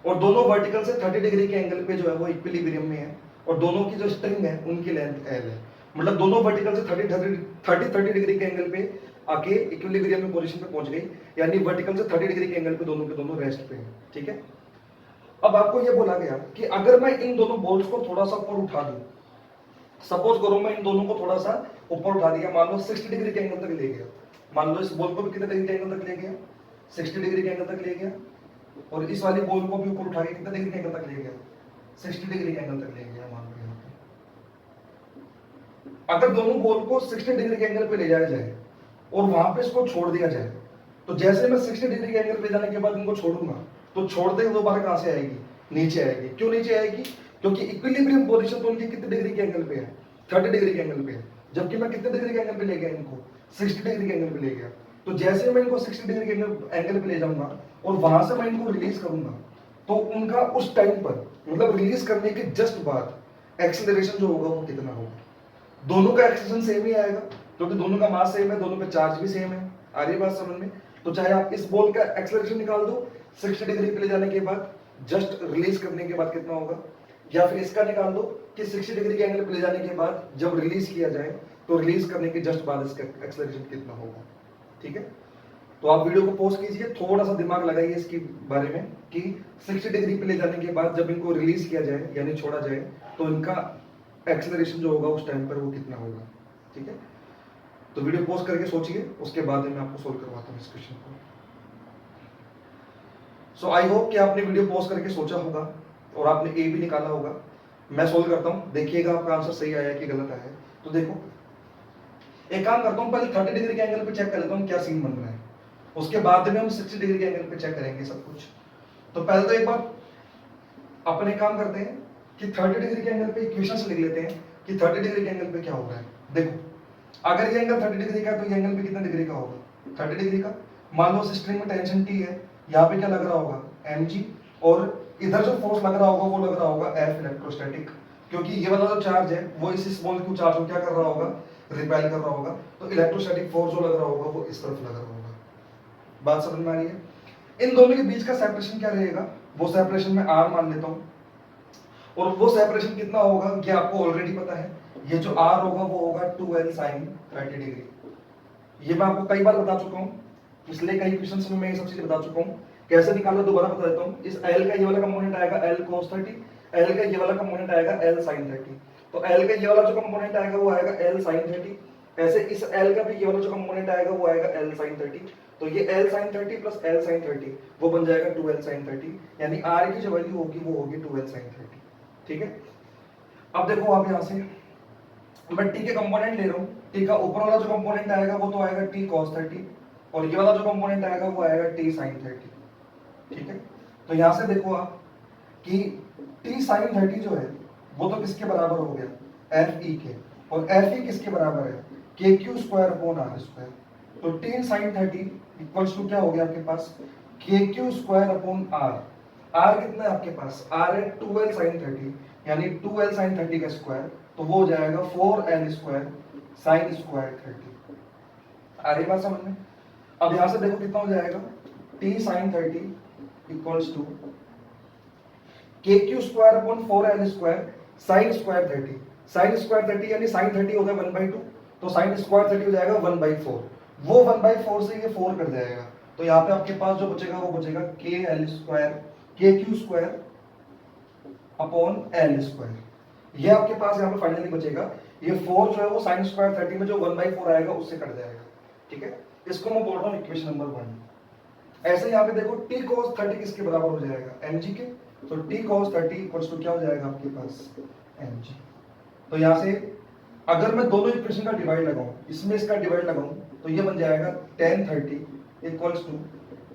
और दोनों वर्टिकल से 30 डिग्री के एंगल पे जो है वो इक्विलिब्रियम में है, और दोनों की जो स्ट्रिंग है उनकी लेंथ l है। मतलब दोनों वर्टिकल से 30 डिग्री के एंगल पे आके इक्विलिब्रियम में पोजीशन पे पहुंच गई, यानी वर्टिकल से 30 डिग्री के एंगल पे दोनों के दोनों रेस्ट पे हैं। ठीक है, अब आपको ये बोला गया कि अगर मैं इन दोनों बॉल्स को थोड़ा सा ऊपर उठा दूं, सपोज करो मैं इन दोनों को थोड़ा सा ऊपर उठा दिया, मान लो 60 डिग्री के एंगल तक ले गया, मान लो इस बॉल को भी कितने डिग्री के एंगल तक ले गया, 60 डिग्री के एंगल तक ले गया, और इस वाली बॉल को भी ऊपर उठा के कितने डिग्री के एंगल तक ले गया, 60 डिग्री के एंगल तक ले गया। मान लो यहाँ पे अगर दोनों बॉल को 60 डिग्री के एंगल पे ले जाया जाए और वहां पे इसको छोड़ दिया जाए, तो जैसे मैं 60 डिग्री के एंगल पे जाने के बाद इनको छोड़ूंगा तो छोड़ते ही दोबारा कहां से आएगी, नीचे आएगी। क्यों नीचे आएगी, क्योंकि इक्विलिब्रियम पोजीशन तो उनकी कितने डिग्री के एंगल पे है, 30 डिग्री के एंगल पे है, जबकि मैं कितने डिग्री के एंगल पे ले गया इनको, 60 डिग्री के एंगल पे ले गया। तो जैसे मैं इनको 60 डिग्री के एंगल पे ले जाऊंगा और वहां से मैं इनको रिलीज करूंगा, तो उनका उस टाइम पर मतलब रिलीज करने के जस्ट बाद एक्सीलरेशन जो होगा वो कितना होगा। दोनों का एक्सीलरेशन सेम ही आएगा, क्योंकि दोनों का मास सेम है, दोनों पे चार्ज भी सेम है। आ रही बात समझ में। तो चाहे आप इस बॉल का एक्सीलरेशन निकाल दो 60 डिग्री पे ले जाने के बाद, जस्ट रिलीज करने के बाद कितना होगा, या फिर इसका निकाल दो कि 60 डिग्री के एंगल पे ले जाने के बाद जब रिलीज किया जाए तो रिलीज करने के जस्ट बाद इसका एक्सीलरेशन कितना होगा। ठीक है, तो आप वीडियो को पॉज कीजिए, थोड़ा सा दिमाग लगाइए इसके बारे में कि 60 डिग्री पे ले जाने के बाद जब इनको रिलीज किया जाए यानी छोड़ा जाए तो इनका एक्सीलरेशन जो होगा उस टाइम पर वो कितना होगा। ठीक है, तो वीडियो पॉज करके सोचिए, उसके बाद मैं आपको सोल्व करवाता हूँ इस क्वेश्चन को। सो आई होप कि आपने वीडियो पॉज करके सोचा होगा और आपने ए भी निकाला होगा। मैं सोल्व करता हूँ, देखिएगा आपका आंसर सही आया कि गलत आया। तो देखो, एक काम करता हूँ, पहले 30 डिग्री के एंगल पे चेक कर लेता हूँ क्या सीन बन रहा है, उसके बाद में हम 60 डिग्री के एंगल पे चेक करेंगे सब कुछ। तो पहले तो एक बार अपने काम करते हैं कि 30 डिग्री के एंगल पे इक्वेशन से लिख लेते हैं कि 30 डिग्री के एंगल पे क्या हो रहा है। देखो, अगर ये एंगल 30 डिग्री का है तो ये एंगल पे कितना डिग्री का होगा, 30 डिग्री का। मान लो स्ट्रिंग में टेंशन T है, यहाँ पे क्या लग रहा होगा, mg, और इधर जो फोर्स लग रहा होगा वो लग रहा होगा F इलेक्ट्रोस्टैटिक, क्योंकि ये वाला जो चार्ज है वो इस स्मॉल q चार्ज को क्या कर रहा होगा, रिपेल कर रहा होगा। तो इलेक्ट्रोस्टैटिक फोर्स जो लग रहा होगा वो इस तरफ लग रहा होगा। बात समझ में आ रही है। इन दोनों के बीच का सेपरेशन क्या रहेगा, वो सेपरेशन में r मान लेता हूँ, और वो सेपरेशन कितना होगा ये आपको ऑलरेडी पता है, ये जो r होगा वो होगा 2l sin 30 डिग्री। ये मैं आपको कई बार बता चुका हूँ, पिछले कई क्वेश्चंस में मैं ये सब चीजें बता चुका हूँ। कैसे निकालना दोबारा बता देता हूँ। इस l का ये वाला कंपोनेंट आएगा l cos 30, l का ये वाला कंपोनेंट आएगा l sin 30। तो l का ये वाला जो कंपोनेंट आएगा वो आएगा l sin 30, ऐसे इस l का भी ये वाला जो कंपोनेंट आएगा वो आएगा l sin 30। तो ये l sin 30 plus l sin 30 वो बन जाएगा 2l sin 30, यानी r की जो वैल्यू होगी वो होगी 2l sin 30। ठीक है, अब देखो आप यहाँ से मैं t के कंपोनेंट ले रहा हूँ, t का ऊपर वाला जो कंपोनेंट आएगा वो तो आएगा t cos 30, और ये वाला जो कंपोनेंट आएगा वो आएगा t sin 30। ठीक है, तो यहाँ से देखो आप कि t sin 30 जो है वो तो किसके बराबर हो गया, fe के, और fe किसके बराबर है, kq square upon r square. तो t sin 30 इक्वल्स टू क्या हो गया आपके पास, kq square upon r। r कितना है आपके पास, r है 2l sin 30, यानी 2l sin 30 का स्क्वायर, तो वो हो जाएगा 4l स्क्वायर sin स्क्वायर 30। आ रही बात समझ में। अब यहां से देखो कितना हो जाएगा, t sin 30 equals to kq square upon 4l square sin square 30। sin square 30 यानी sin 30 होगा 1/2, तो sin स्क्वायर 30 हो जाएगा 1/4। वो 1/4 से ये 4 कर जाएगा, तो यहाँ पे आपके पास जो बचेगा वो बचेगा kl square kq square upon l square. ये आपके पास यहाँ पे फाइनली बचेगा। ये 4 जो है वो साइन स्क्वायर 30 में जो 1/4 आएगा उससे कट जाएगा, ठीक है। इसको मैं बोल रहा हूँ इक्वेशन नंबर 1। ऐसे यहाँ पे देखो t cos 30 किसके बराबर हो जाएगा, mg के। तो t cos 30 इक्वल्स टू क्या हो जाएगा आपके पास, mg। तो यहाँ से अगर मैं दोनों इक्वेशन का डिवाइड लगाऊं, इसमें इसका डिवाइड लगाऊं, तो ये बन जाएगा tan 30 equals to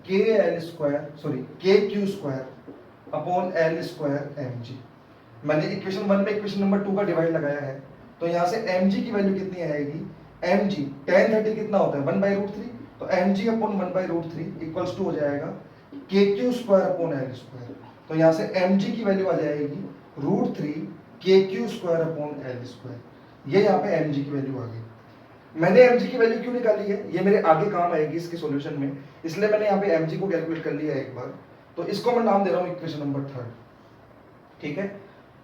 kl square sorry kq square upon l square mg। मैंने इक्वेशन 1 में इक्वेशन नंबर 2 का डिवाइड लगाया है, तो यहाँ से mg की वैल्यू कितनी आएगी, mg tan 30 कितना होता है 1/√3, तो mg अपॉन 1/√3 इक्वल्स टू हो जाएगा kq square upon l square. तो यहाँ से mg की वैल्यू आ जाएगी √3 kq square upon l square. ये यहाँ पे mg की वैल्यू आ गई। मैंने mg की वैल्यू क्यों निकाली है, ये मेरे आगे काम आएगी इसके सॉल्यूशन में, इसलिए मैंने यहाँ पे mg को कैलकुलेट कर लिया है एक बार। तो इसको मैं नाम दे रहा हूँ इक्वेशन नंबर 3, ठीक है।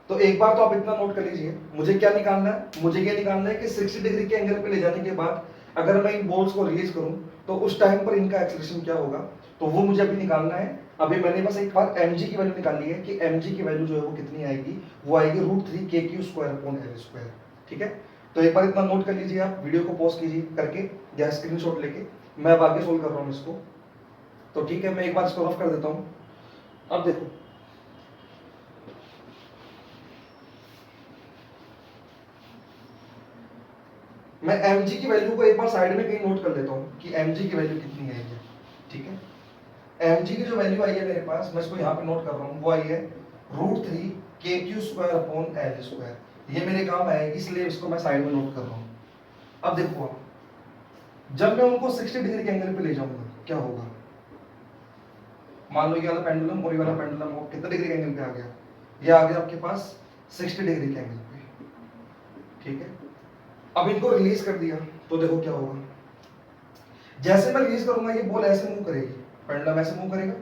तो एक बार तो आप इतना नोट कर लीजिए, मुझे क्या निकालना है, मुझे ये निकालना है कि 60 डिग्री के एंगल पे ले जाने के बाद अगर मैं इन बॉल्स को रिलीज करूं तो उस टाइम पर इनका एक्सेलरेशन क्या होगा, तो वो मुझे अभी निकालना है। अभी मैंने बस एक बार mg की वैल्यू निकाली है कि mg की वैल्यू जो है वो कितनी आएगी, वो आएगी √3 kq square upon l square, ठीक है। तो एक बार इतना नोट कर लीजिए, आप वीडियो को पॉज कीजिए करके या स्क्रीनशॉट लेके, मैं अब आगे सोल्व कर रहा हूँ इसको। तो ठीक है, मैं एक बार इसको रफ कर देता हूँ। अब देखो मैं mg की वैल्यू को एक बार साइड में कहीं नोट कर लेता हूँ कि mg की वैल्यू कितनी है ये, ठीक है। mg की जो वैल्यू आई है मेरे पास, मैं इसको यहाँ पे नोट कर रहा हूँ, वो आई है √3 kq square upon l square. ये मेरे काम आएगी, इसलिए इसको मैं साइड में नोट कर रहा हूँ। अब देखो आप, जब मैं उनको 60 डिग्री के एंगल पे ले जाऊंगा क्या होगा, मान लो ये वाला पेंडुलम और ये वाला पेंडुलम वो कितने डिग्री के एंगल पे आ गया, ये आ गया आपके पास 60 डिग्री के एंगल पे, ठीक है। अब इनको रिलीज कर दिया तो देखो क्या होगा, जैसे मैं रिलीज करूंगा ये बॉल ऐसे मूव करेगी, पेंडुलम ऐसे मूव करेगा,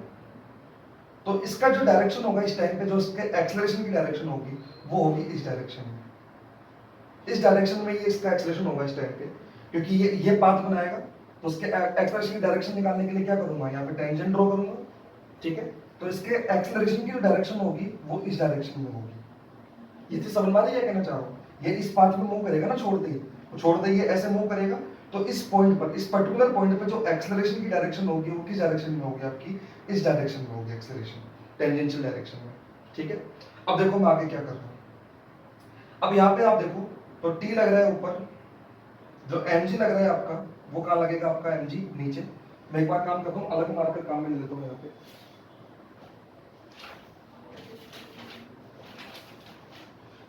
तो इसका जो डायरेक्शन होगा इस टाइम पे, जो इसके एक्सेलरेशन की डायरेक्शन होगी वो होगी इस डायरेक्शन में। इस डायरेक्शन में ये इसका एक्सेलरेशन होगा इस टाइम पे, क्योंकि ये पाथ बनाएगा। तो उसके एक्सेलरेशन की डायरेक्शन निकालने के लिए क्या करूंगा, यहाँ पे टेंजेंट ड्रॉ करूंगा, ठीक है। तो इसके एक्सेलरेशन की जो डायरेक्शन होगी वो इस डायरेक्शन में होगी। ये चीज समझ में आ रही है, कहना चाह रहा हूँ, ये इस पाथ में मूव करेगा ना, छोड़ दे ये ऐसे मूव करेगा, तो इस पॉइंट पर, इस पर्टिकुलर पॉइंट पर जो एक्सेलरेशन की डायरेक्शन होगी वो किस डायरेक्शन में होगी आपकी, इस डायरेक्शन में होगी एक्सेलरेशन, टेंजेंशियल डायरेक्शन में, ठीक है। अब देखो मैं आगे क्या कर रहा हूँ। अब यहाँ पे आप देखो तो T लग रहा है ऊपर, जो mg लग रहा है आपका वो कहाँ लगेगा, आपका mg नीचे। मैं एक बार काम करता हूँ, अलग मार्कर काम में ले लेता हूँ यहाँ पे।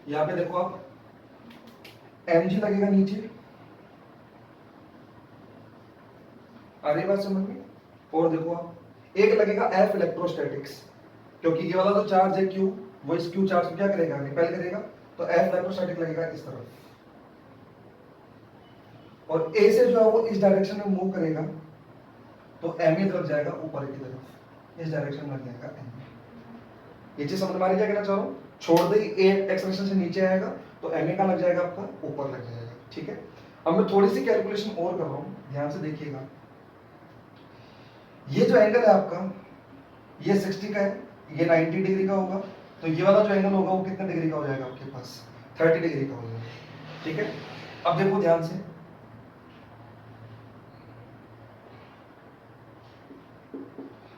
यहाँ पे देखो आप, mg लगेगा नीचे, आ रही बात समझ में। और देखो आप एक लगेगा F इलेक्ट्रोस्टैटिक्स, क्योंकि ये वाला जो चार्ज है Q, वो इस Q चार्ज को क्या करेगा, रिपेल करेगा, तो F इलेक्ट्रोस्टैटिक लगेगा इस तरफ, और A से जो है वो इस डायरेक्शन में मूव करेगा, तो MA तरफ जाएगा ऊपर की तरफ, इस डायरेक्शन में लग जाएगा MA। ये चीज समझ में आ रही है, क्या कहना चाह रहा हूँ। छोड़ दे A एक्सेलरेशन से नीचे आएगा तो MA का लग जाएगा आपका ऊपर लग जाएगा, ठीक है। अब मैं थोड़ी सी कैलकुलेशन और कर रहा हूँ, ध्यान से देखिएगा। ये जो एंगल है आपका, ये 60 का है, ये 90 डिग्री का होगा, तो ये वाला जो एंगल होगा वो कितने डिग्री का हो जाएगा आपके पास, 30 डिग्री का हो जाएगा, ठीक है। अब देखो ध्यान से,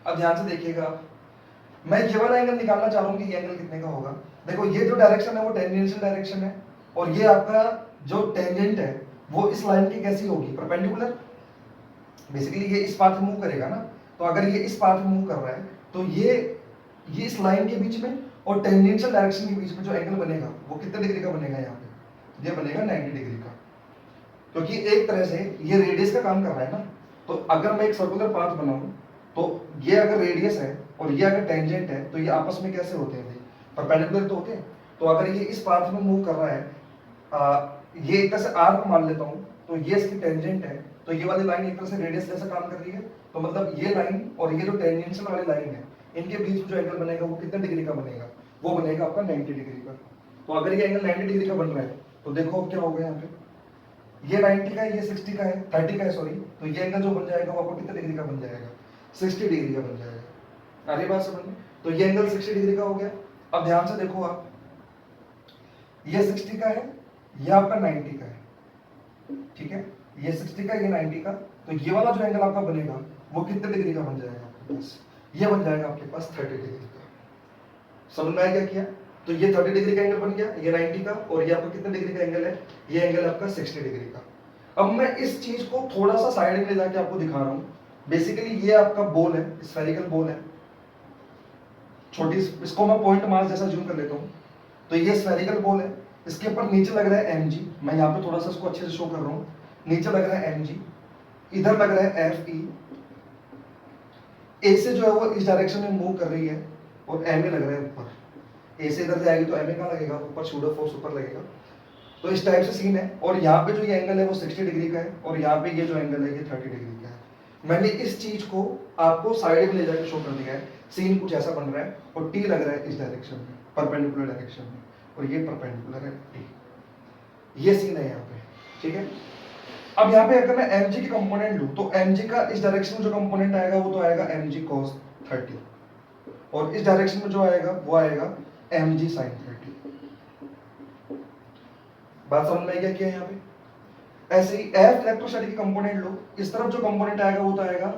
अब ध्यान से देखिएगा, मैं ये वाला एंगल निकालना चाह रहा हूँ कि ये एंगल कितने का होगा। देखो ये जो डायरेक्शन है वो टेंजेंशियल डायरेक्शन है, और ये आपका जो टेंजेंट है वो इस लाइन की कैसी होगी, परपेंडिकुलर। बेसिकली ये इस पाथ में मूव करेगा ना, तो अगर ये इस पाथ में मूव कर रहा है तो ये इस लाइन के बीच में और टेंजेंशियल डायरेक्शन के बीच में जो एंगल बनेगा वो कितने डिग्री का बनेगा, यहाँ पे ये बनेगा 90 डिग्री का, क्योंकि एक तरह से ये रेडियस का काम कर रहा है ना। तो अगर मैं एक सर्कुलर पाथ बनाऊं, तो ये अगर रेडियस है और ये अगर टेंजेंट है, तो ये आपस में कैसे होते हैं, परपेंडिकुलर तो होते हैं। तो अगर ये इस पाथ में मूव कर रहा है, ये एक तरह से आर्क मान लेता हूँ, तो ये इसकी टेंजेंट है, तो ये वाली लाइन एक तरह से रेडियस जैसा काम कर रही है, तो मतलब ये लाइन और ये जो टेंजेंशियल वाली लाइन है, इनके बीच में जो एंगल बनेगा वो कितने डिग्री का बनेगा, वो बनेगा आपका 90 डिग्री का। तो अगर ये एंगल 90 डिग्री का बन रहा है, तो देखो अब क्या होगा, यहाँ पे ये 90 का है, ये 60 का है, 30 का है सॉरी, तो ये एंगल जो बन जाएगा वो आपको कितने डिग्री का बन जाएगा, 60 डिग्री का बन जाएगा। अरे बात समझ में। तो ये एंगल 60 डिग्री का हो गया। अब ध्यान से देखो आप, ये 60 का है, ये आपका 90 का है, ठीक है, ये 60 का, ये 90 का, तो ये वाला जो एंगल आपका बनेगा वो कितने डिग्री का बन जाएगा आपके पास, ये बन जाएगा आपके पास 30 डिग्री का। समझ में आया क्या किया? तो ये 30 डिग्री का एंगल बन गया, ये 90 का, और ये आपका कितने डिग्री का एंगल है, ये एंगल आपका 60 डिग्री का। अब मैं इस चीज को थोड़ा सा साइड में ले जाके आपको दिखा रहा हूं। बेसिकली ये आपका बोल है, स्फेरिकल बोल है, छोटी, इसको मैं पॉइंट मास जैसा जूम कर लेता हूं। तो ये स्फेरिकल बोल है, इसके ऊपर नीचे लग रहा है mg, मैं यहाँ पे थोड़ा सा इसको अच्छे से शो कर रहा हूँ, नीचे लग रहा है mg, इधर लग रहा है fe, ए से जो है वो इस डायरेक्शन में मूव कर रही है, और ma लग रहा है ऊपर, ए से इधर जाएगी तो ma कहाँ लगेगा, ऊपर, शूडो फोर्स ऊपर लगेगा। तो इस टाइप से सीन है, और यहाँ पे जो ये एंगल है वो 60 डिग्री का है, और यहाँ पे ये जो एंगल है ये 30 डिग्री का है। मैंने इस चीज को आपको साइड में ले जाकर शो कर दिया है, सीन कुछ ऐसा बन रहा है, और टी लग रहा है इस डायरेक्शन में, परपेंडिकुलर डायरेक्शन में, और ये परपेंडिकुलर है टी, ये सीन है यहाँ पे, ठीक है। अब यहाँ पे अगर मैं mg के कंपोनेंट लूं, तो mg का इस डायरेक्शन में जो कंपोनेंट आएगा वो तो आएगा mg cos 30, और इस डायरेक्शन में जो आएगा वो आएगा mg sin 30। बात समझ में आई क्या किया यहाँ पे? ऐसे ही F इलेक्ट्रोस्टैटिक के कंपोनेंट लो, इस तरफ जो कंपोनेंट आएगा वो तो आएगा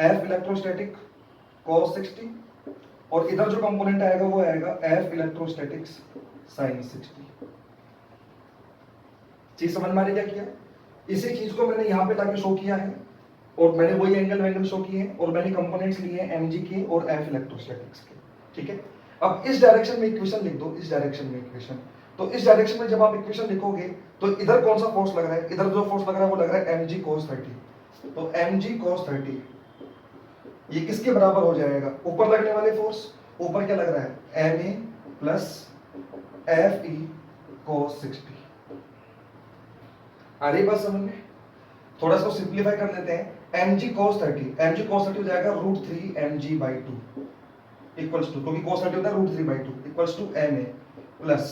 F इलेक्ट्रोस्टैटिक cos 60, और इधर जो कंपोनेंट आएगा वो आएगा F इलेक्ट्रोस्टैटिक्स sin 60। चीज समझ में आ रही क्या किया? इसी चीज को मैंने यहाँ पे लाके शो किया है, और मैंने वही एंगल शो किए हैं, और मैंने कंपोनेंट्स लिए हैं mg के और F इलेक्ट्रोस्टैटिक्स के, ठीक है। अब इस डायरेक्शन में इक्वेशन लिख दो, इस डायरेक्शन में इक्वेशन, तो इस डायरेक्शन में जब आप इक्वेशन लिखोगे तो इधर कौन सा फोर्स लग रहा है, इधर जो फोर्स लग रहा है वो लग रहा है mg cos 30, तो mg cos 30 ये किसके बराबर हो जाएगा, ऊपर लगने वाले फोर्स, ऊपर क्या लग रहा है ma प्लस fe cos 60। आ रही बात समझ में? थोड़ा सा सिंप्लीफाई कर लेते हैं, mg cos 30 हो जाएगा √3 mg/2 इक्वल्स टू, क्योंकि cos 30 होता है √3/2 equals to ma plus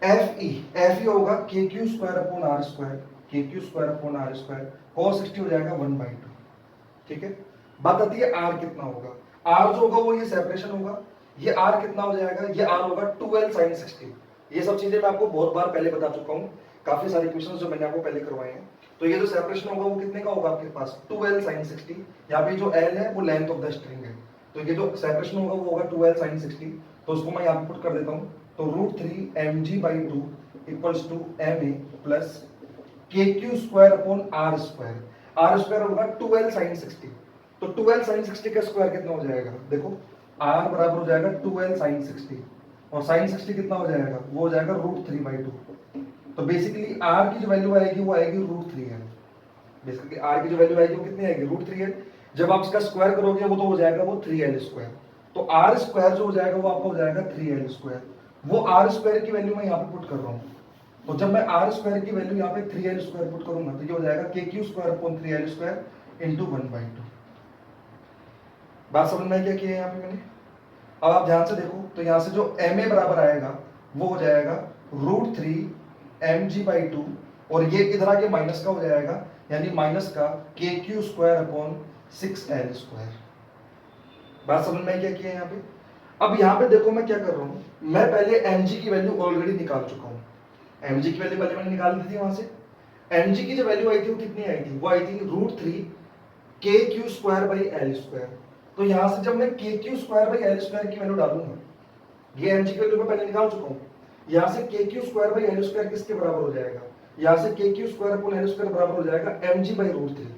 fe होगा kq² cos 60 हो जाएगा 1/2, ठीक है। बात आती है r कितना होगा, r जो होगा वो ये सेपरेशन होगा, ये r कितना हो जाएगा, ये r होगा 2l sin 60। ये सब चीजें मैं आपको बहुत बार पहले बता चुका हूँ, काफी सारे क्वेश्चंस जो मैंने आपको पहले करवाए हैं। तो ये जो सेपरेशन होगा वो कितने का होगा आपके पास, 2l sin 60, यहाँ पे जो l है वो लेंथ ऑफ द स्ट्रिंग है, तो ये जो सेपरेशन होगा वो होगा 2l sin 60, तो उसको मैं यहाँ पे पुट कर देता हूँ, तो √3 mg/2 equals to ma plus kq² r² होगा 2l sin 60, तो 2l sin 60 का स्क्वायर कितना हो जाएगा, देखो r बराबर हो जाएगा 2l sin 60, और sin 60 कितना हो जाएगा, वो हो जाएगा √3/2। तो बेसिकली r की जो वैल्यू आएगी वो आएगी √3 है, बेसिकली r की जो वैल्यू आएगी वो कितनी आएगी, √3 है। जब आप इसका स्क्वायर करोगे वो तो हो जाएगा वो 3l², तो r² जो हो जाएगा वो आपका हो जाएगा 3l², वो r² की वैल्यू मैं यहाँ पे पुट कर रहा हूँ। तो जब मैं r² की वैल्यू यहाँ पे 3l² पुट करूंगा तो ये हो जाएगा kq² इंटू 1/2। बात समझ में क्या किया है यहाँ पे मैंने? अब आप ध्यान से देखो, तो यहाँ से जो ma बराबर आएगा वो हो जाएगा √3 mg/2, और ये इधर आके माइनस का हो जाएगा, यानी माइनस का kq² 6l²। बात समझ में क्या किया है यहाँ पे? अब यहाँ पे देखो मैं क्या कर रहा हूँ, मैं पहले mg की वैल्यू ऑलरेडी निकाल चुका हूँ, mg की वैल्यू पहले मैंने निकाल दी थी वहां से। mg की जो वैल्यू आई थी वो कितनी आई थी, वो आई थी √3 kq²/l²। तो यहां से जब मैं kq²/l² की वैल्यू डालूंगा, ये mg की वैल्यू मैं पहले निकाल चुका हूँ, यहां से kq²/l² किसके बराबर हो जाएगा, यहां से kq²/l² बराबर हो जाएगा mg/√3।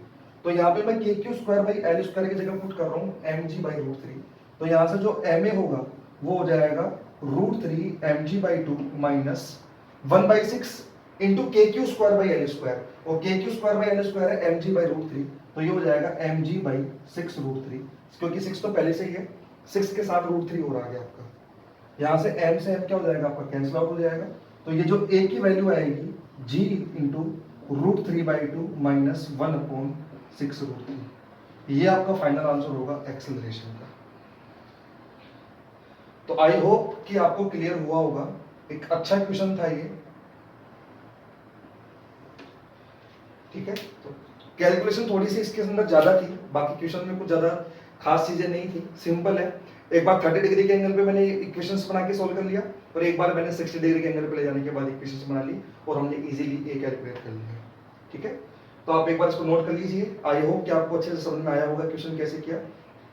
तो यहाँ पे मैं kq²/l² की जगह पुट कर रहा हूँ mg/√3, तो यहाँ से जो ma होगा वो हो जाएगा √3 mg/2 माइनस 1/6 इंटू kq²/l², और kq²/l² है mg/√3, तो ये हो जाएगा mg/6√3, क्योंकि 6 तो पहले से ही है, 6 के साथ √3 और आ गया आपका, यहाँ से m से m क्या हो जाएगा आपका, कैंसिल आउट हो जाएगा। तो ये जो a की वैल्यू आएगी g इंटू √3/2 माइनस 1/6√3, ये आपका फाइनल आंसर होगा एक्सेलरेशन का। तो आई होप कि आपको क्लियर हुआ होगा, एक अच्छा क्वेश्चन था ये, ठीक है। तो कैलकुलेशन थोड़ी सी इसके अंदर ज्यादा थी, बाकी क्वेश्चन में कुछ ज्यादा खास चीजें नहीं थी, सिंपल है। एक बार 30 डिग्री के एंगल पे मैंने इक्वेशंस बना के सॉल्व कर लिया, और एक बार मैंने 60 डिग्री के एंगल पे ले जाने के बाद इक्वेशंस बना ली और हमने इजीली ए कैलकुलेट कर लिया। ठीक है, तो आप एक बार इसको नोट कर लीजिए। आई होप कि आपको अच्छे से समझ में आया होगा क्वेश्चन कैसे किया।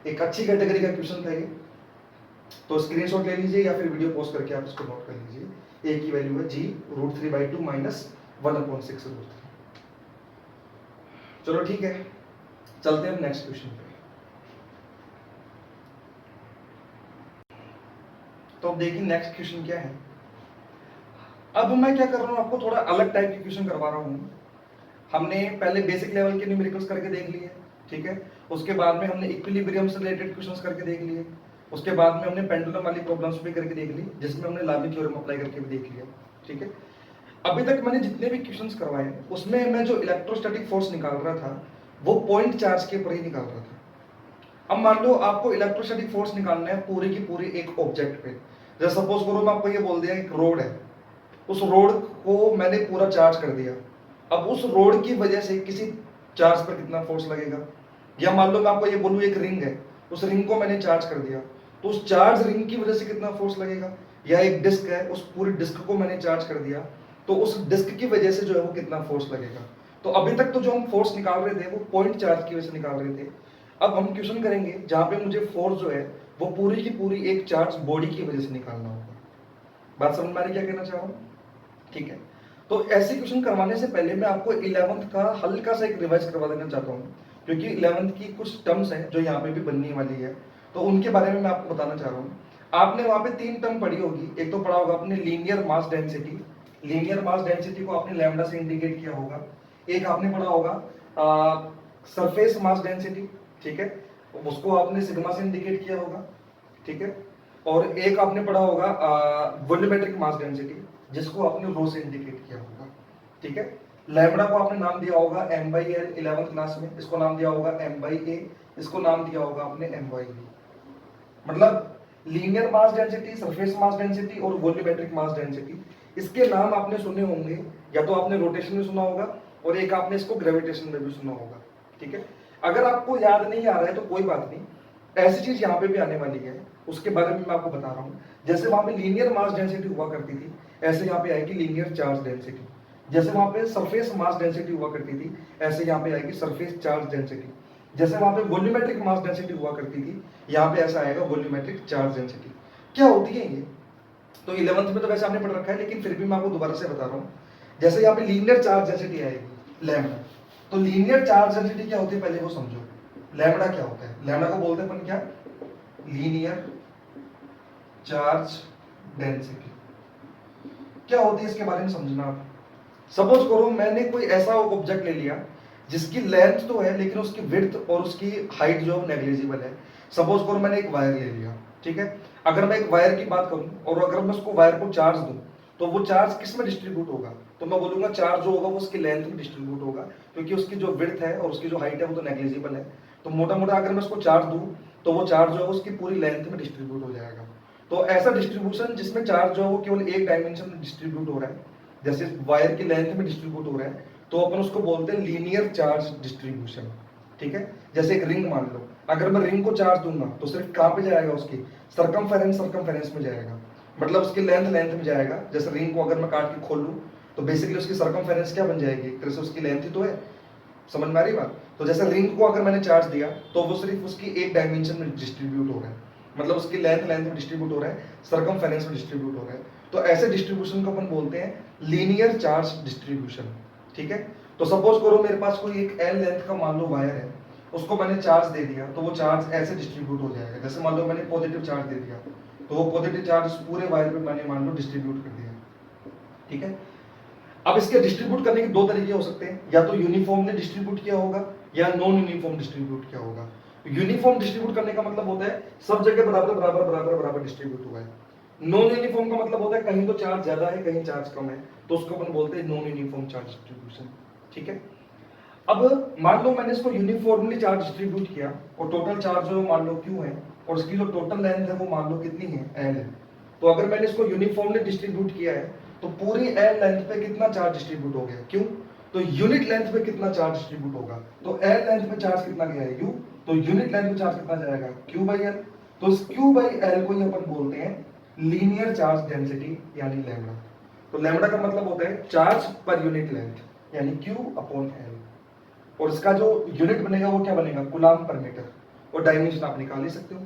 एक अच्छी कैटेगरी का क्वेश्चन था ये, तो स्क्रीनशॉट ले लीजिए या फिर वीडियो पॉज करके आप इसको नोट कर लीजिए। ए की वैल्यू है g√3/2 माइनस 1/6√3। चलो ठीक है, चलते हैं नेक्स्ट क्वेश्चन पे। तो अब देखिए नेक्स्ट क्वेश्चन क्या है। अब मैं क्या कर रहा हूं, आपको थोड़ा अलग टाइप के क्वेश्चन करवा रहा हूं। हमने पहले बेसिक लेवल के न्यूमेरिकल्स करके देख लिए, ठीक है, उसके बाद में हमने इक्विलिब्रियम से रिलेटेड क्वेश्चंस करके देख लिए, उसके बाद में हमने पेंडुलम वाली प्रॉब्लम्स भी करके देख ली, जिसमें हमने लामी थ्योरम अप्लाई करके भी देख लिया। ठीक है, अभी तक मैंने जितने भी क्वेश्चंस करवाए उसमें मैं जो इलेक्ट्रोस्टैटिक फोर्स निकाल रहा था वो पॉइंट चार्ज के ऊपर ही निकाल रहा था। अब मान लो आपको इलेक्ट्रोस्टैटिक फोर्स निकालना है पूरी की पूरी एक ऑब्जेक्ट पे। जैसे सपोज करो मैं आपको ये बोल दिया एक रोड है, उस रोड को मैंने पूरा चार्ज कर दिया। अब उस रोड की वजह से किसी चार्ज पर कितना फोर्स लगेगा, या मान लो मैं आपको ये बोलूं एक रिंग है, उस रिंग को मैंने चार्ज कर दिया, तो उस चार्ज रिंग की वजह से कितना फोर्स लगेगा। या एक डिस्क है, उस पूरी डिस्क को मैंने चार्ज कर दिया, तो उस डिस्क की वजह से जो है वो कितना फोर्स लगेगा। तो अभी तक तो जो हम फोर्स निकाल रहे थे वो पॉइंट चार्ज की वजह से निकाल रहे थे। अब हम क्वेश्चन करेंगे जहां पे मुझे फोर्स जो है वो पूरी की पूरी एक चार्ज बॉडी की वजह से निकालना होगा। बात समझ में आ रही क्या कहना चाह रहा हूं? ठीक है, तो ऐसे क्वेश्चन करवाने से पहले मैं आपको 11th का हल्का सा एक रिवाइज करवा देना चाहता हूँ, क्योंकि 11th की कुछ टर्म्स हैं जो यहाँ पे भी बनने वाली है, तो उनके बारे में मैं आपको बताना चाह रहा हूँ। आपने वहां पे 3 टर्म पढ़ी होगी। एक तो पढ़ा होगा आपने linear mass density, linear mass density को आपने लैम्डा से इंडिकेट किया होगा। एक आपने पढ़ा होगा सरफेस मास डेंसिटी, ठीक है, उसको आपने सिग्मा से इंडिकेट किया होगा। ठीक है, और एक आपने पढ़ा होगा वॉल्यूमेट्रिक मास डेंसिटी, जिसको आपने रो से इंडिकेट किया होगा। ठीक है, लैम्बडा को आपने नाम दिया होगा m/l 11th क्लास में, इसको नाम दिया होगा m/a, इसको नाम दिया होगा आपने m/v। मतलब linear mass density, surface mass density और वॉल्यूमेट्रिक मास डेंसिटी, इसके नाम आपने सुने होंगे, या तो आपने रोटेशन में सुना होगा और एक आपने इसको ग्रेविटेशन में भी सुना होगा। ठीक है, अगर आपको याद नहीं आ रहा है तो कोई बात नहीं, ऐसी चीज यहाँ पे भी आने वाली है, उसके बारे में मैं आपको बता रहा हूँ। जैसे वहां पे लीनियर मास डेंसिटी हुआ करती थी, ऐसे यहाँ पे आएगी लीनियर चार्ज डेंसिटी। जैसे वहां पे सरफेस मास डेंसिटी हुआ करती थी, ऐसे यहाँ पे आएगी सरफेस चार्ज डेंसिटी। जैसे वहां पे वॉल्यूमेट्रिक मास डेंसिटी हुआ करती थी, यहाँ पे ऐसा आएगा वॉल्यूमेट्रिक चार्ज डेंसिटी। क्या होती है ये? तो 11th में तो वैसे आपने पढ़ रखा है, लेकिन फिर भी मैं आपको दोबारा से बता रहा हूँ। जैसे यहाँ पे लीनियर चार्ज डेंसिटी आएगी लैम्डा, तो लीनियर चार्ज डेंसिटी क्या होती है पहले वो समझो। लैम्डा क्या होता है? लैम्डा को बोलते हैं अपन क्या? Linear charge density. क्या होती है इसके बारे में समझना आप। सपोज करो मैंने कोई ऐसा ऑब्जेक्ट ले लिया जिसकी लेंथ तो है लेकिन उसकी विड्थ और उसकी हाइट जो है नेग्लिजिबल है। सपोज करो मैंने एक वायर ले लिया, ठीक है, अगर मैं एक वायर की बात करूं और अगर मैं उसको वायर को चार्ज दूं तो वो चार्ज किस में डिस्ट्रीब्यूट होगा? तो मैं बोलूंगा चार्ज जो होगा वो उसकी लेंथ में डिस्ट्रीब्यूट होगा, क्योंकि उसकी जो विड्थ है और उसकी जो हाइट है वो तो नेग्लिजिबल है। तो मोटा मोटा अगर मैं उसको चार्ज दूं तो वो चार्ज जो है उसकी पूरी लेंथ में डिस्ट्रीब्यूट हो जाएगा। तो ऐसा डिस्ट्रीब्यूशन जिसमें चार्ज जो है वो केवल एक डायमेंशन में डिस्ट्रीब्यूट हो रहा है, जैसे वायर की लेंथ में डिस्ट्रीब्यूट हो रहा है, तो अपन उसको बोलते हैं लीनियर चार्ज डिस्ट्रीब्यूशन। ठीक है, जैसे एक रिंग मान लो, अगर मैं रिंग को चार्ज दूंगा तो सिर्फ कहां पे जाएगा? उसकी सरकमफेरेंस में जाएगा, मतलब उसकी लेंथ में जाएगा। जैसे रिंग को अगर मैं काट के खोल लूं तो बेसिकली उसकी सरकमफेरेंस क्या बन जाएगी? एक तरह से उसकी लेंथ ही तो है। समझ में आ रही बात? तो जैसे रिंग को अगर मैंने चार्ज दिया तो वो सिर्फ उसकी एक डायमेंशन में डिस्ट्रीब्यूट हो रहा है, मतलब उसकी लेंथ में डिस्ट्रीब्यूट हो रहा है, सरकमफेरेंस में डिस्ट्रीब्यूट हो रहा है। तो ऐसे डिस्ट्रीब्यूशन को अपन बोलते हैं लीनियर चार्ज डिस्ट्रीब्यूशन। ठीक है, तो सपोज करो मेरे पास कोई एक एल लेंथ का मान लो वायर है, उसको मैंने चार्ज दे दिया तो वो चार्ज ऐसे डिस्ट्रीब्यूट हो जाएगा। जैसे मान लो मैंने पॉजिटिव चार्ज दे दिया तो वो पॉजिटिव चार्ज पूरे वायर पे मैंने मान लो डिस्ट्रीब्यूट कर दिया। ठीक है, अब इसके डिस्ट्रीब्यूट करने के दो तरीके हो सकते हैं, या तो यूनिफॉर्मली डिस्ट्रीब्यूट किया होगा या नॉन यूनिफॉर्म डिस्ट्रीब्यूट किया होगा। यूनिफॉर्म डिस्ट्रीब्यूट करने का मतलब होता है सब जगह बराबर बराबर बराबर बराबर डिस्ट्रीब्यूट हुआ है। नॉन यूनिफॉर्म का मतलब होता है कहीं तो चार्ज ज्यादा है कहीं चार्ज कम है, तो उसको अपन बोलते हैं नॉन यूनिफॉर्म चार्ज डिस्ट्रीब्यूशन। ठीक है, अब मान लो मैंने इसको यूनिफॉर्मली चार्ज डिस्ट्रीब्यूट किया और टोटल चार्ज जो मान लो क्यू है और इसकी जो टोटल लेंथ है वो मान लो कितनी है? एल है। तो अगर मैंने इसको यूनिफॉर्मली डिस्ट्रीब्यूट किया है तो पूरी एल लेंथ पे कितना चार्ज डिस्ट्रीब्यूट हो गया? क्यों? तो यूनिट लेंथ पे कितना चार्ज डिस्ट्रीब्यूट होगा? तो एल लेंथ पे चार्ज कितना गया है? यू। तो यूनिट लेंथ पे चार्ज कितना जाएगा? Q by L. तो इस Q बाई L को ही अपन बोलते हैं लीनियर चार्ज डेंसिटी यानी लैम्डा। तो लैम्डा का मतलब होता है चार्ज पर यूनिट लेंथ यानी Q अपॉन L, और इसका जो यूनिट बनेगा वो क्या बनेगा, कूलाम पर मीटर, और डायमेंशन आप निकाल ही सकते हो।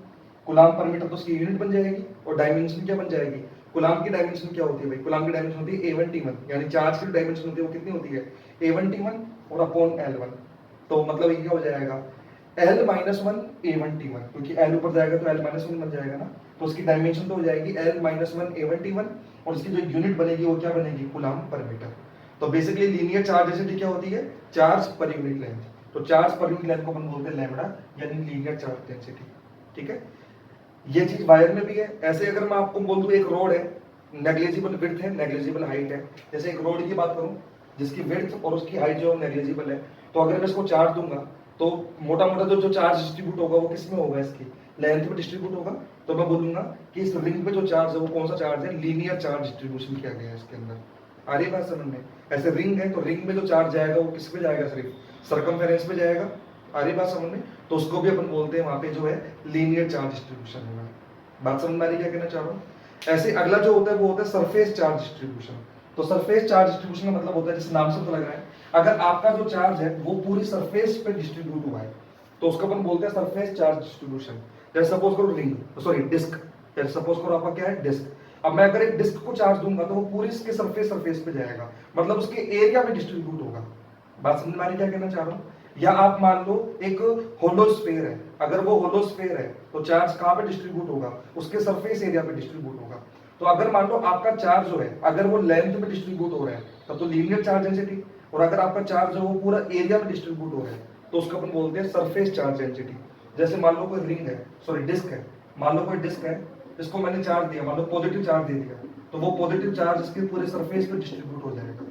कूलाम पर मीटर तो उसकी यूनिट बन जाएगी, और डायमेंशन क्या बन जाएगी, कूलाम की डायमेंशन क्या होती है भाई, कूलाम की डायमेंशन होती है A1 T1, यानी चार्ज की डायमेंशन होती है वो कितनी होती है A1 T1 और अपॉन L1। तो मतलब ये क्या हो जाएगा L minus one A1 T1, क्योंकि L ऊपर जाएगा तो L माइनस वन बन जाएगा ना, तो उसकी डायमेंशन तो हो जाएगी L minus one A1 T1, और इसकी जो यूनिट बनेगी वो क्या बनेगी, कूलाम पर मीटर। तो बेसिकली लीनियर चार्ज डेंसिटी क्या होती है, चार्ज पर यूनिट लेंथ। तो चार्ज पर यूनिट लेंथ को अपन बोलते हैं लैम्डा यानी लीनियर चार्ज डेंसिटी। ठीक है, ये चीज वायर में भी है। ऐसे अगर मैं आपको बोल दूं एक रोड है, नेग्लिजिबल विड्थ है, नेग्लिजिबल हाइट है, जैसे एक रोड की बात करूं जिसकी विड्थ और उसकी हाइट जो नेग्लिजिबल है, तो अगर मैं इसको चार्ज दूंगा तो मोटा मोटा जो चार्ज डिस्ट्रीब्यूट होगा वो किस में होगा, इसकी लेंथ में डिस्ट्रीब्यूट होगा। तो मैं बोलूंगा कि इस रिंग पे जो चार्ज है वो कौन सा चार्ज है, लीनियर चार्ज डिस्ट्रीब्यूशन किया गया है इसके अंदर। आ रही बात समझ में, ऐसे रिंग है तो रिंग में जो चार्ज जाएगा वो किस पे जाएगा, सिर्फ सरकमफेरेंस पे जाएगा। आ रही बात समझ में, तो उसको भी अपन बोलते हैं वहां पे जो है लीनियर चार्ज डिस्ट्रीब्यूशन होगा। बात समझ में आ रही क्या कहना चाह रहा हूँ। ऐसे अगला जो होता है वो होता है सरफेस चार्ज डिस्ट्रीब्यूशन। तो सरफेस चार्ज डिस्ट्रीब्यूशन का मतलब होता है, जिस नाम से तो लग रहा है, अगर आपका जो चार्ज है वो पूरी सरफेस पे डिस्ट्रीब्यूट हुआ है तो उसको अपन बोलते हैं सरफेस चार्ज डिस्ट्रीब्यूशन। जैसे सपोज करो रिंग, सॉरी डिस्क, जैसे सपोज करो आपका क्या है डिस्क। अब मैं अगर एक डिस्क को चार्ज दूंगा तो वो पूरी इसके सरफेस पे जाएगा, मतलब उसके एरिया में डिस्ट्रीब्यूट होगा। बात समझ में आ रही क्या कहना चाह रहा हूँ। या आप मान लो एक होलोस्फेयर है, अगर वो होलोस्फेयर है तो चार्ज कहां पे डिस्ट्रीब्यूट होगा, उसके सरफेस एरिया पे डिस्ट्रीब्यूट होगा। तो अगर मान लो आपका चार्ज जो है अगर वो लेंथ में डिस्ट्रीब्यूट हो रहा है तब तो लीनियर चार्ज डेंसिटी, और अगर आपका चार्ज जो वो पूरा एरिया में डिस्ट्रीब्यूट हो रहा है तो उसको अपन बोलते हैं सरफेस चार्ज डेंसिटी। जैसे मान लो कोई रिंग है, सॉरी डिस्क है, मान लो कोई डिस्क है, इसको मैंने चार्ज दिया, मान लो पॉजिटिव चार्ज दे दिया, तो वो पॉजिटिव चार्ज इसके पूरे सरफेस पे डिस्ट्रीब्यूट हो जाएगा।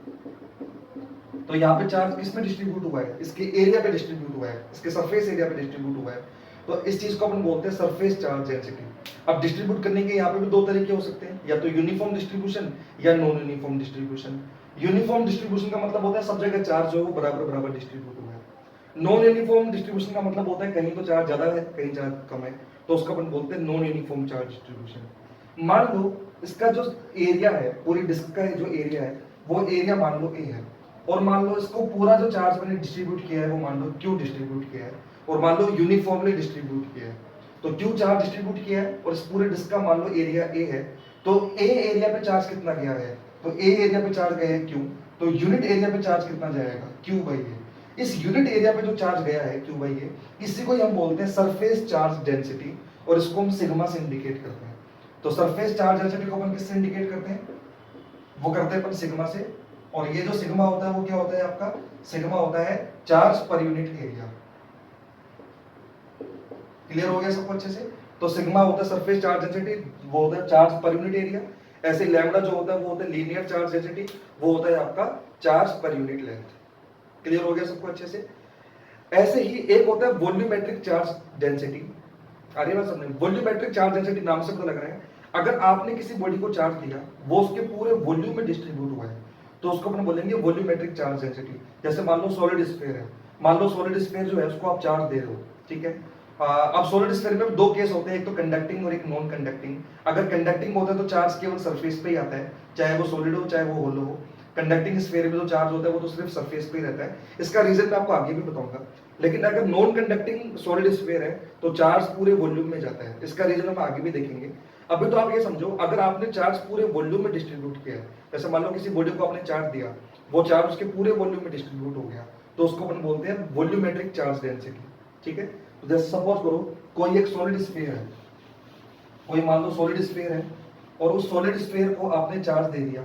तो यहाँ पे चार्ज किस में डिस्ट्रीब्यूट हुआ है, इसके एरिया पे डिस्ट्रीब्यूट हुआ है, इसके सरफेस एरिया पे डिस्ट्रीब्यूट हुआ है। तो इस चीज को अपन बोलते हैं सरफेस चार्ज डेंसिटी। अब डिस्ट्रीब्यूट करने के यहाँ पे भी दो तरीके हो सकते हैं, या तो यूनिफॉर्म डिस्ट्रीब्यूशन या non uniform distribution. Uniform distribution का मतलब होता है सब जगह चार्ज जो है वो बराबर बराबर डिस्ट्रीब्यूट हुआ है। नॉन यूनिफॉर्म डिस्ट्रीब्यूशन का मतलब होता है कहीं तो चार्ज ज्यादा है कहीं चार्ज कम है, तो उसका अपन बोलते हैं नॉन यूनिफॉर्म चार्ज डिस्ट्रीब्यूशन। मान लो इसका जो एरिया है, पूरी डिस्क का जो एरिया है वो एरिया मान लो ए है, और मान लो इसको पूरा जो चार्ज मैंने डिस्ट्रीब्यूट किया है वो मान लो क्यू डिस्ट्रीब्यूट किया है, और मान लो यूनिफॉर्मली डिस्ट्रीब्यूट किया है। तो क्यू चार्ज डिस्ट्रीब्यूट किया है और इस पूरे डिस्क का मान लो एरिया ए है, तो ए एरिया पे चार्ज कितना गया है, तो ए एरिया पे चार्ज गया है क्यू, तो यूनिट एरिया पे चार्ज कितना जाएगा, क्यू बाई ए। इस यूनिट एरिया पे जो चार्ज गया है क्यू बाई ए, इसी को हम बोलते हैं सरफेस चार्ज डेंसिटी, और इसको हम सिग्मा से इंडिकेट करते हैं। तो सरफेस चार्ज डेंसिटी को अपन किससे इंडिकेट करते हैं, वो करते हैं अपन सिग्मा से, और ये जो सिग्मा होता है वो क्या होता है आपका, सिग्मा होता है charge per unit area. Clear हो गया सबको अच्छे से। तो सिग्मा होता है सरफेस चार्ज डेंसिटी, वो होता है चार्ज पर यूनिट एरिया। ऐसे लैम्डा जो होता है वो होता है लीनियर चार्ज डेंसिटी, वो होता है आपका charge per unit length. Clear हो गया सबको अच्छे से। ऐसे ही एक होता है वॉल्यूमेट्रिक चार्ज डेंसिटी। अरे बात समझे, वॉल्यूमेट्रिक चार्ज डेंसिटी नाम से पता लग रहा है, अगर आपने किसी बॉडी को चार्ज दिया वो उसके पूरे वॉल्यूम में डिस्ट्रीब्यूट हुआ है तो उसको अपन बोलेंगे वॉल्यूमेट्रिक चार्ज डेंसिटी। जैसे मान लो सॉलिड स्फीयर है, मान लो सॉलिड स्फीयर जो है उसको आप चार्ज दे रहे हो, ठीक है। अब सॉलिड स्फीयर में दो केस होते हैं, एक तो कंडक्टिंग और एक नॉन कंडक्टिंग। अगर कंडक्टिंग होता है तो चार्ज केवल सरफेस पे ही आता है, चाहे वो सॉलिड हो चाहे वो होलो हो। कंडक्टिंग स्फीयर में जो चार्ज होता है वो तो सिर्फ सरफेस पे ही रहता है, इसका रीजन मैं आपको आगे भी बताऊंगा। लेकिन अगर नॉन कंडक्टिंग सॉलिड स्फीयर है तो चार्ज पूरे वॉल्यूम में जाता है, इसका रीजन हम आगे भी देखेंगे। अभी तो आप ये समझो, अगर आपने चार्ज पूरे वॉल्यूम में डिस्ट्रीब्यूट किया है, जैसे मान लो किसी बॉडी को आपने चार्ज दिया, वो चार्ज उसके पूरे वॉल्यूम में डिस्ट्रीब्यूट हो गया, तो उसको अपन बोलते हैं वॉल्यूमेट्रिक चार्ज डेंसिटी। ठीक है, तो जैसे सपोज करो कोई एक सॉलिड स्फीयर है, कोई मान लो सॉलिड स्फीयर है, और उस सॉलिड स्फीयर को आपने चार्ज दे दिया,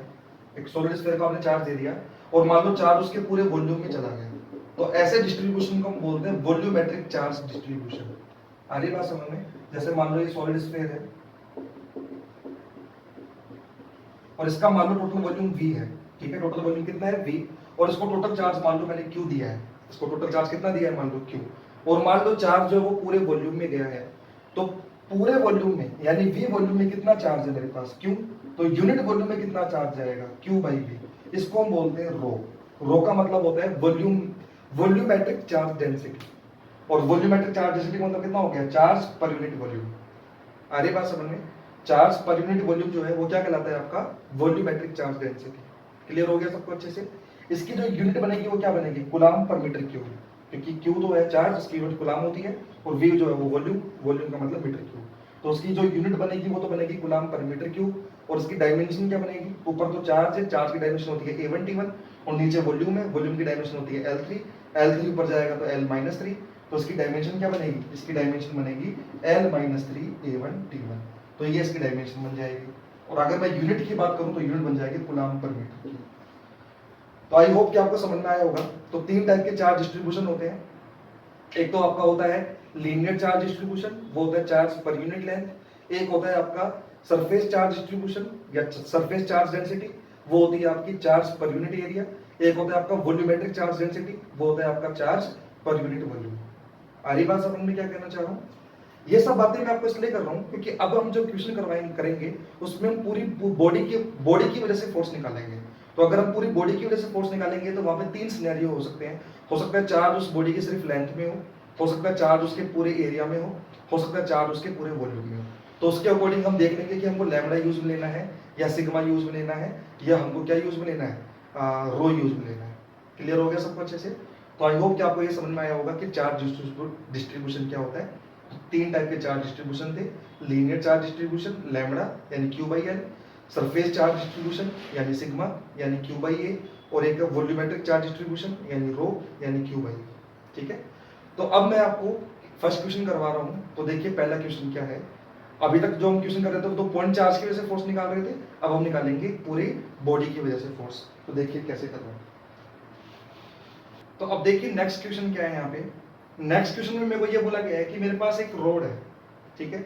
एक सॉलिड स्फीयर को आपने चार्ज दे दिया, और मान लो चार्ज उसके पूरे वॉल्यूम में चला गया, तो ऐसे डिस्ट्रीब्यूशन को हम बोलते हैं वॉल्यूमेट्रिक चार्ज डिस्ट्रीब्यूशन। आ रही बात समझ में। जैसे मान लो ये सॉलिड स्फीयर है और इसका मान लो टोटल वॉल्यूम v है, ठीक है, टोटल वॉल्यूम कितना है v, और इसको टोटल चार्ज मान लो मैंने q दिया है, इसको टोटल चार्ज कितना दिया है मान लो q, और मान लो चार्ज जो है वो पूरे वॉल्यूम में गया है, तो पूरे वॉल्यूम में यानी v वॉल्यूम में कितना चार्ज है मेरे पास q, तो यूनिट वॉल्यूम में कितना चार्ज जाएगा q बाई v, इसको हम बोलते हैं रो। रो का मतलब होता है वॉल्यूम, वॉल्यूमेट्रिक चार्ज डेंसिटी, और वॉल्यूमेट्रिक चार्ज डेंसिटी का मतलब कितना हो गया, चार्ज पर यूनिट वॉल्यूम। आ रही बात समझ में? चार्ज पर यूनिट वॉल्यूम जो है वो क्या कहलाता है आपका? Volumetric charge density. क्लियर हो गया सबको अच्छे से? इसकी जो यूनिट बनेगी वो क्या बनेगी? कूलाम पर मीटर क्यूब, क्योंकि क्यू तो है चार्ज, उसकी यूनिट कूलाम होती है, और वी जो है वो वॉल्यूम, वॉल्यूम का मतलब मीटर क्यूब। तो उसकी जो यूनिट बनेगी वो तो बनेगी कूलाम पर मीटर क्यूब, और उसकी डायमेंशन क्या बनेगी? ऊपर तो चार्ज है, चार्ज की डायमेंशन होती है A1 T1, और नीचे वॉल्यूम है, वॉल्यूम की डायमेंशन होती है L3, L3 ऊपर जाएगा तो L-3, तो इसकी डायमेंशन क्या बनेगी? इसकी डायमेंशन बनेगी L-3 A1 T1। तो ये इसकी डायमेंशन बन जाएगी, और अगर मैं यूनिट की बात करूं तो यूनिट बन जाएगी कूलाम पर मीटर क्यूब। तो आई होप कि आपको समझ में आया होगा। तो तीन टाइप के चार्ज डिस्ट्रीब्यूशन होते हैं। एक तो आपका होता है लीनियर चार्ज डिस्ट्रीब्यूशन, वो होता है चार्ज पर यूनिट लेंथ। एक होता है आपका सरफेस चार्ज डिस्ट्रीब्यूशन या सरफेस चार्ज डेंसिटी, वो होती है आपकी चार्ज पर यूनिट एरिया। एक होता है आपका वॉल्यूमेट्रिक चार्ज डेंसिटी, वो होता है आपका चार्ज पर यूनिट वॉल्यूम। आ रही बात समझ में क्या कहना चाह रहा हूँ? ये सब बातें मैं आपको इसलिए कर रहा हूँ क्योंकि अब हम जो क्वेश्चन करवाएंगे करेंगे उसमें हम पूरी बॉडी की वजह से फोर्स निकालेंगे। तो अगर हम पूरी बॉडी की वजह से फोर्स निकालेंगे तो वहां पे तीन सिनेरियो हो सकते हैं। हो सकता है चार्ज उस बॉडी की सिर्फ लेंथ में हो सकता है चार्ज उसके पूरे एरिया में हो सकता है चार्ज उसके पूरे वॉल्यूम में हो। तो उसके अकॉर्डिंग हम देख लेंगे कि हमको लैम्बडा यूज में लेना है या सिग्मा यूज में लेना है या हमको क्या यूज में लेना है, रो यूज में लेना है। क्लियर हो गया सबको अच्छे से? तो आई होप कि आपको ये समझ में आया होगा कि चार्ज डिस्ट्रीब्यूशन क्या होता है। तीन टाइप के चार्ज डिस्ट्रीब्यूशन थे, लीनियर चार्ज डिस्ट्रीब्यूशन लैम्बडा यानी Q by L, surface charge distribution यानी सिग्मा यानी क्यू बाई ए, और एक वॉल्यूमेट्रिक चार्ज डिस्ट्रीब्यूशन यानी रो यानी क्यू बाई। ठीक है, तो अब मैं आपको फर्स्ट क्वेश्चन करवा रहा हूं। तो देखिए पहला क्वेश्चन क्या है। अभी तक जो हम क्वेश्चन कर रहे थे तो पॉइंट चार्ज की वजह से फोर्स निकाल रहे थे, अब हम निकालेंगे पूरी बॉडी की वजह से फोर्स। तो देखिए कैसे कर रहे हैं। तो अब देखिए नेक्स्ट क्वेश्चन क्या है यहाँ पे। नेक्स्ट क्वेश्चन में मेरे को ये बोला गया है कि मेरे पास एक रोड है, ठीक है,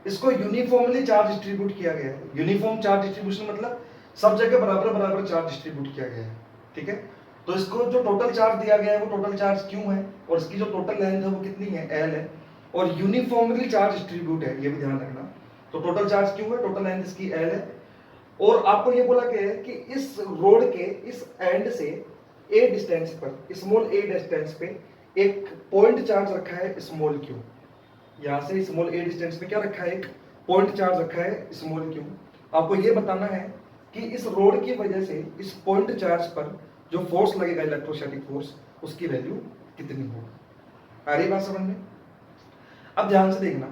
इसको यूनिफॉर्मली चार्ज डिस्ट्रीब्यूट किया गया है। यूनिफॉर्म चार्ज डिस्ट्रीब्यूशन मतलब सब जगह बराबर बराबर चार्ज डिस्ट्रीब्यूट किया गया है। ठीक है, तो इसको जो टोटल चार्ज दिया गया है वो टोटल चार्ज क्यू है, और इसकी जो टोटल लेंथ है वो कितनी है? एल है, और यूनिफॉर्मली चार्ज डिस्ट्रीब्यूट है, ये भी ध्यान रखना। तो टोटल चार्ज क्यू है, टोटल लेंथ इसकी एल है, और आपको ये बोला गया है कि इस रोड के इस एंड से ए डिस्टेंस पर, स्मॉल ए डिस्टेंस पे एक पॉइंट चार्ज रखा है स्मॉल क्यू। यहां से स्मॉल ए डिस्टेंस पे क्या रखा है? एक पॉइंट चार्ज रखा है स्मॉल क्यू। आपको ये बताना है कि इस रोड की वजह से इस पॉइंट चार्ज पर जो फोर्स लगेगा, इलेक्ट्रोस्टैटिक फोर्स, उसकी वैल्यू कितनी होगी। आ रही बात समझ में? अब ध्यान से देखना।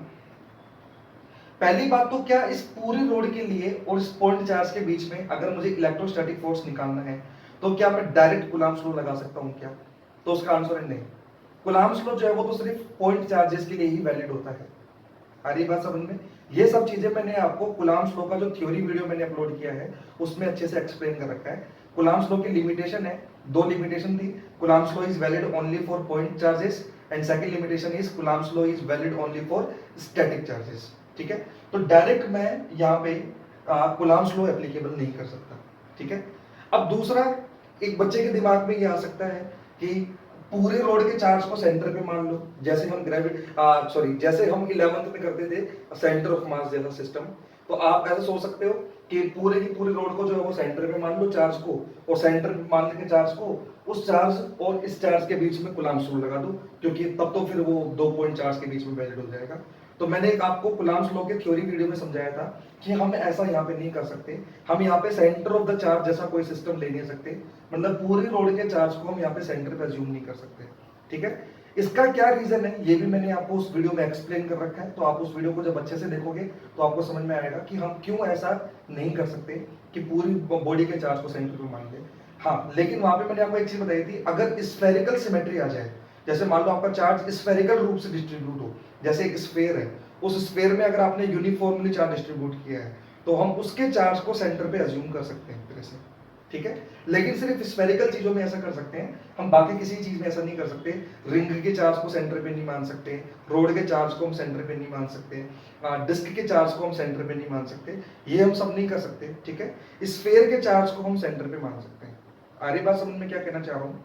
पहली बात तो क्या इस पूरी रोड के लिए और इस पॉइंट चार्ज के बीच में अगर मुझे इलेक्ट्रोस्टैटिक फोर्स निकालना है तो क्या मैं डायरेक्ट कूलाम्स लॉ लगा सकता हूं क्या? तो उसका आंसर है नहीं। कूलाम्स लॉ जो है वो तो सिर्फ पॉइंट चार्जेस के लिए ही वैलिड होता है। आ रही बात समझ में? ये सब चीजें मैंने आपको कूलाम्स लॉ का जो थ्योरी वीडियो मैंने अपलोड किया है उसमें अच्छे से एक्सप्लेन कर रखा है। कूलाम्स लॉ की लिमिटेशन है, दो लिमिटेशन थी। Coulombs law is valid only for point charges, and second limitation is coulombs law is valid only for static charges. ठीक है, तो डायरेक्ट मैं यहाँ पे कूलाम्स लॉ एप्लीकेबल नहीं कर सकता। ठीक है, अब दूसरा, एक बच्चे के दिमाग में ये आ सकता है कि पूरे रोड के चार्ज को सेंटर पे मान लो, जैसे हम जैसे हम 11th में करते थे सेंटर ऑफ मास जैसा सिस्टम। तो आप ऐसा सोच सकते हो कि पूरे की पूरी रोड को जो है वो सेंटर पे मान लो चार्ज को, और सेंटर पे मानने के चार्ज को उस चार्ज और इस चार्ज के बीच में कूलाम्स लॉ लगा दो, क्योंकि तब तो फिर वो दो पॉइंट चार्ज के बीच में वैलिड हो जाएगा। तो मैंने एक आपको कूलाम्स लॉ के थ्योरी वीडियो में समझाया था कि हम ऐसा यहाँ पे नहीं कर सकते। हम यहाँ पे सेंटर ऑफ द चार्ज जैसा कोई सिस्टम ले नहीं सकते, मतलब पूरी रोड के चार्ज को हम यहाँ पे सेंटर पे अज्यूम नहीं कर सकते। ठीक है, इसका क्या रीजन है ये भी मैंने आपको उस वीडियो में एक्सप्लेन कर रखा है। तो आप उस वीडियो को जब अच्छे से देखोगे तो आपको समझ में आएगा कि हम क्यों ऐसा नहीं कर सकते कि पूरी बॉडी के चार्ज को सेंटर पे मान ले। हाँ, लेकिन वहां पे मैंने आपको एक चीज बताई थी, अगर स्फेरिकल सिमेट्री आ जाए, जैसे मान लो आपका चार्ज स्फेरिकल रूप से डिस्ट्रीब्यूट हो, जैसे एक स्फेयर है, उस स्फेयर में अगर आपने यूनिफॉर्मली चार्ज डिस्ट्रीब्यूट किया है तो हम उसके चार्ज को सेंटर पे अज्यूम कर सकते हैं तरह से। ठीक है, लेकिन सिर्फ स्फेरिकल चीजों में ऐसा कर सकते हैं, हम बाकी किसी चीज में ऐसा नहीं कर सकते। रिंग के चार्ज को सेंटर पे नहीं मान सकते, रोड के चार्ज को हम सेंटर पे नहीं मान सकते, डिस्क के चार्ज को हम सेंटर पे नहीं मान सकते, ये हम सब नहीं कर सकते। ठीक है, स्फेयर के चार्ज को हम सेंटर पे मान सकते हैं। आ रही बात समझ में क्या कहना चाह रहा हूँ?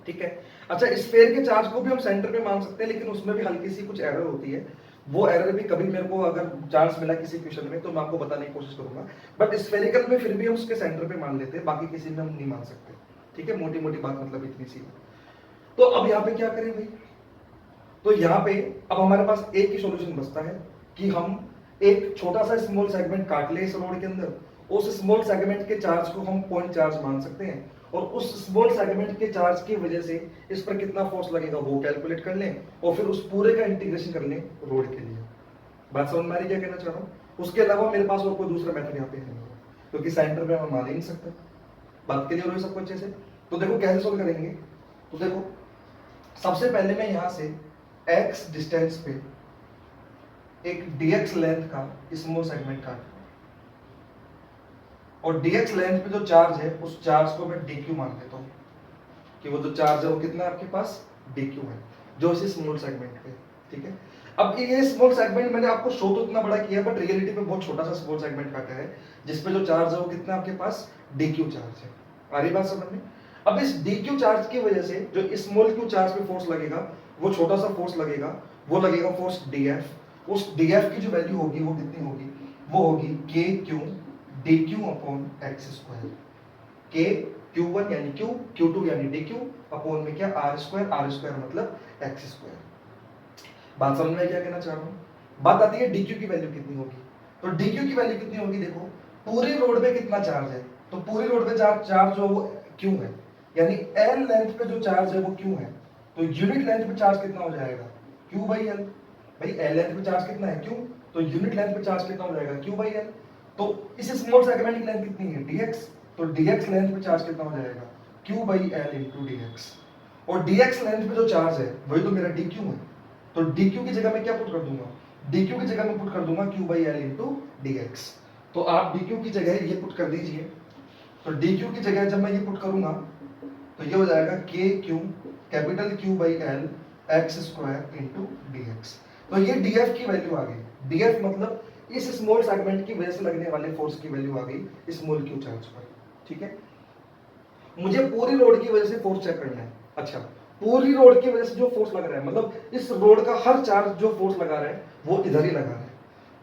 ठीक है, अच्छा, स्फेयर के चार्ज को भी हम सेंटर पे मान सकते हैं, लेकिन उसमें भी हल्की सी कुछ एरर होती है। वो एरर भी कभी मेरे को अगर चांस मिला किसी क्वेश्चन में तो मैं आपको बताने की कोशिश करूंगा, बट स्फेरिकल में फिर भी हम उसके सेंटर पे मान लेते हैं, बाकी किसी में हम नहीं मान सकते। ठीक है, मोटी मोटी बात मतलब इतनी सी। तो अब यहाँ पे क्या करें भाई? तो यहाँ पे अब हमारे पास एक ही सॉल्यूशन बचता है कि हम एक छोटा सा स्मॉल सेगमेंट काट ले इस रोड के अंदर, उस स्मॉल सेगमेंट के चार्ज को हम पॉइंट चार्ज मान सकते हैं, और उस स्मॉल सेगमेंट के चार्ज की वजह से इस पर कितना फोर्स लगेगा वो कैलकुलेट कर लें, और फिर उस पूरे का इंटीग्रेशन कर लें रोड के लिए। बात समझ में आ रही क्या कहना चाह रहा हूँ? उसके अलावा मेरे पास और कोई दूसरा मेथड यहाँ पे है नहीं, क्योंकि सेंटर पे मैं मान ही नहीं सकता। बात क्लियर हुई सबको अच्छे से? तो देखो कैसे सोल्व करेंगे। तो देखो सबसे पहले मैं यहाँ से x डिस्टेंस पे एक dx लेंथ का स्मॉल सेगमेंट काट, और dx लेंथ पे जो चार्ज है उस चार्ज को मैं dq मान लेता हूँ कि वो जो चार्ज है वो कितना है आपके पास, dq है, जो इस स्मॉल सेगमेंट पे। ठीक है, अब ये स्मॉल सेगमेंट मैंने आपको शो तो इतना बड़ा किया, बट रियलिटी में बहुत छोटा सा स्मॉल सेगमेंट काटा है, जिसपे जो चार्ज है वो कितना आपके पास, dq चार्ज है। आ रही बात समझ में? अब इस dq चार्ज की वजह से जो स्मॉल q चार्ज पे फोर्स लगेगा, वो छोटा सा फोर्स लगेगा, वो लगेगा फोर्स df। उस df की जो वैल्यू होगी वो कितनी होगी, वो होगी kq dq upon x square. k q1 यानी q, q2 यानी dq अपॉन में क्या r स्क्वायर मतलब x स्क्वायर। बात समझ में क्या कहना चाह रहा हूँ? बात आती है dq की वैल्यू कितनी होगी। तो dq की वैल्यू कितनी होगी, देखो पूरी रोड पे कितना चार्ज है, तो पूरी रोड पे चार्ज जो वो q है, यानी l लेंथ पे जो चार्ज है वो q है, तो यूनिट लेंथ पे चार्ज कितना हो जाएगा, q बाई l। भाई l लेंथ पे चार्ज कितना है, q, तो यूनिट लेंथ पे चार्ज कितना हो जाएगा, q बाई l। तो इस स्मॉल सेगमेंट की लेंथ कितनी है, dx, तो dx लेंथ पे चार्ज कितना हो जाएगा, q by l into dx, और dx लेंथ पे जो चार्ज है वही तो मेरा dq है, तो dq की जगह मैं क्या पुट कर दूंगा, dq की जगह मैं पुट कर दूंगा q by l into dx। तो आप dq की जगह ये पुट कर दीजिए, तो dq की जगह जब मैं ये पुट करूंगा तो ये हो जाएगा kq capital Q by l x square into dx। तो ये df की वैल्यू आ गई, df मतलब इस स्मॉल सेगमेंट की वजह से लगने वाले फोर्स की वैल्यू आ गई स्मॉल q चार्ज पर। ठीक है, मुझे पूरी रोड की वजह से फोर्स चेक करना है। अच्छा, पूरी रोड की वजह से जो फोर्स लग रहा है, मतलब इस रोड का हर चार्ज जो फोर्स लगा रहा है वो इधर ही लगा रहा है,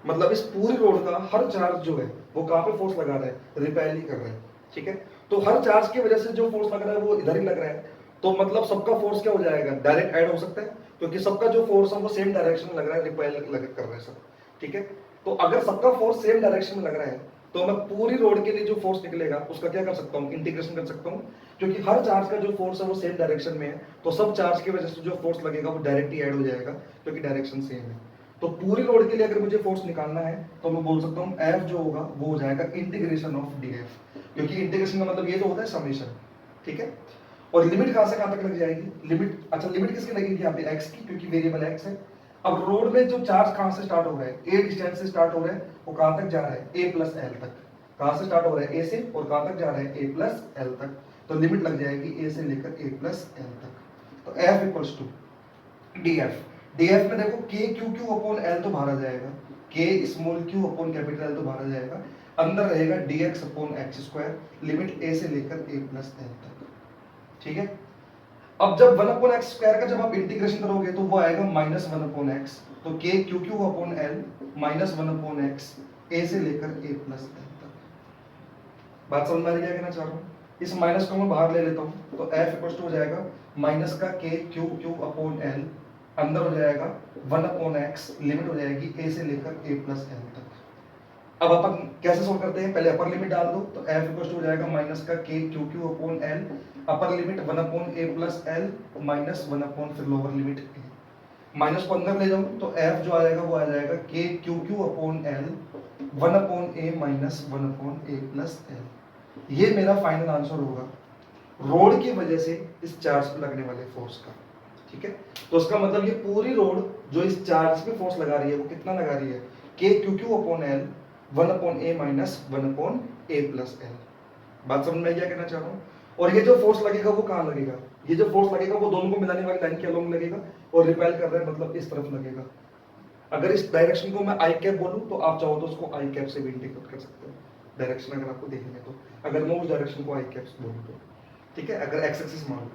मतलब इस पूरी रोड का हर चार्ज जो है वो कहां पे फोर्स लगा रहा है, रिपेल ही कर रहा है। ठीक है, तो हर चार्ज की वजह से जो फोर्स लग रहा है वो इधर ही लग रहा है, तो मतलब सबका फोर्स क्या हो जाएगा, डायरेक्ट ऐड हो सकता है, क्योंकि सबका जो फोर्स है वो सेम डायरेक्शन में लग रहा है, रिपेल कर रहा है सब। ठीक है, तो अगर सबका फोर्स सेम डायरेक्शन में लग रहा है तो मैं पूरी रोड के लिए जो फोर्स निकलेगा उसका क्या कर सकता हूँ, इंटीग्रेशन कर सकता हूँ, क्योंकि हर चार्ज का जो फोर्स है वो सेम डायरेक्शन में है, तो सब चार्ज की वजह से जो फोर्स लगेगा वो डायरेक्टली ऐड हो जाएगा, क्योंकि डायरेक्शन सेम है। तो पूरी रोड के लिए अगर मुझे फोर्स निकालना है तो मैं बोल सकता हूँ एफ जो होगा वो हो जाएगा इंटीग्रेशन ऑफ डीएफ, क्योंकि इंटीग्रेशन का मतलब ये जो होता है समेशन। ठीक है, और लिमिट कहां से कहां तक लग जाएगी, लिमिट, अच्छा लिमिट किसकी लगेगी यहाँ पे, एक्स की, क्योंकि वेरिएबल एक्स है। अब रोड में जो चार्ज कहां से स्टार्ट हो रहा है, ए डिस्टेंस से स्टार्ट हो रहा है, वो कहां तक जा रहा है, ए प्लस एल तक। कहां से स्टार्ट हो रहा है, ए से, और कहां तक जा रहा है, ए प्लस एल तक। तो लिमिट लग जाएगी ए से लेकर ए प्लस एल तक। तो F equals to D F, DF में देखो के क्यू क्यू अपॉन एल तो बाहर आ जाएगा, के small Q upon capital L तो बाहर आ जाएगा, अंदर रहेगा dx upon X square, limit a से लेकर a प्लस एल तक। ठीक है, अब जब 1 अपॉन एक्स स्क्वायर का जब आप इंटीग्रेशन करोगे तो वो आएगा माइनस 1 अपॉन एक्स, तो K q q upon L minus 1 upon x, a से लेकर a प्लस एल तक। बात समझ में आ रही है क्या कहना चाह रहा हूँ? इस माइनस को मैं बाहर ले लेता हूँ, तो f इक्वल्स टू हो जाएगा माइनस का के क्यू क्यू अपॉन एल, अंदर हो जाएगा 1 अपॉन एक्स, लिमिट हो जाएगी a से लेकर a प्लस एल तक। अब अपन कैसे सोल्व करते हैं, पहले अपर लिमिट डाल दो, तो f इक्वल्स टू हो जाएगा माइनस का के q q upon L, upper limit 1 upon a plus L minus 1 upon फिर लोअर लिमिट a, माइनस को अंदर ले जाऊं तो f जो आएगा वो आ जाएगा K q q upon L 1 upon a minus 1 upon a plus L. ये मेरा फाइनल आंसर होगा रोड की वजह से इस चार्ज पे लगने वाले फोर्स का। ठीक है, तो उसका मतलब ये पूरी रोड जो इस चार्ज पे फोर्स लगा रही है वो कितना लगा रही है, के q q upon L 1 upon A minus 1 upon A plus L. बात समझ में क्या कहना चाह रहा हूँ? और ये जो फोर्स लगेगा वो कहाँ लगेगा, ये जो फोर्स लगेगा वो दोनों को मिलाने वाली लाइन के अलोंग लगेगा, और रिपेल कर रहा है मतलब इस तरफ लगेगा। अगर इस डायरेक्शन को मैं आई कैप बोलूं तो आप चाहो तो उसको आई कैप से भी इंडिकेट कर सकते हो, डायरेक्शन अगर आपको देखनी है तो, अगर मैं उस डायरेक्शन को आई कैप बोलूं तो। ठीक है, अगर एक्स एक्सिस मान लो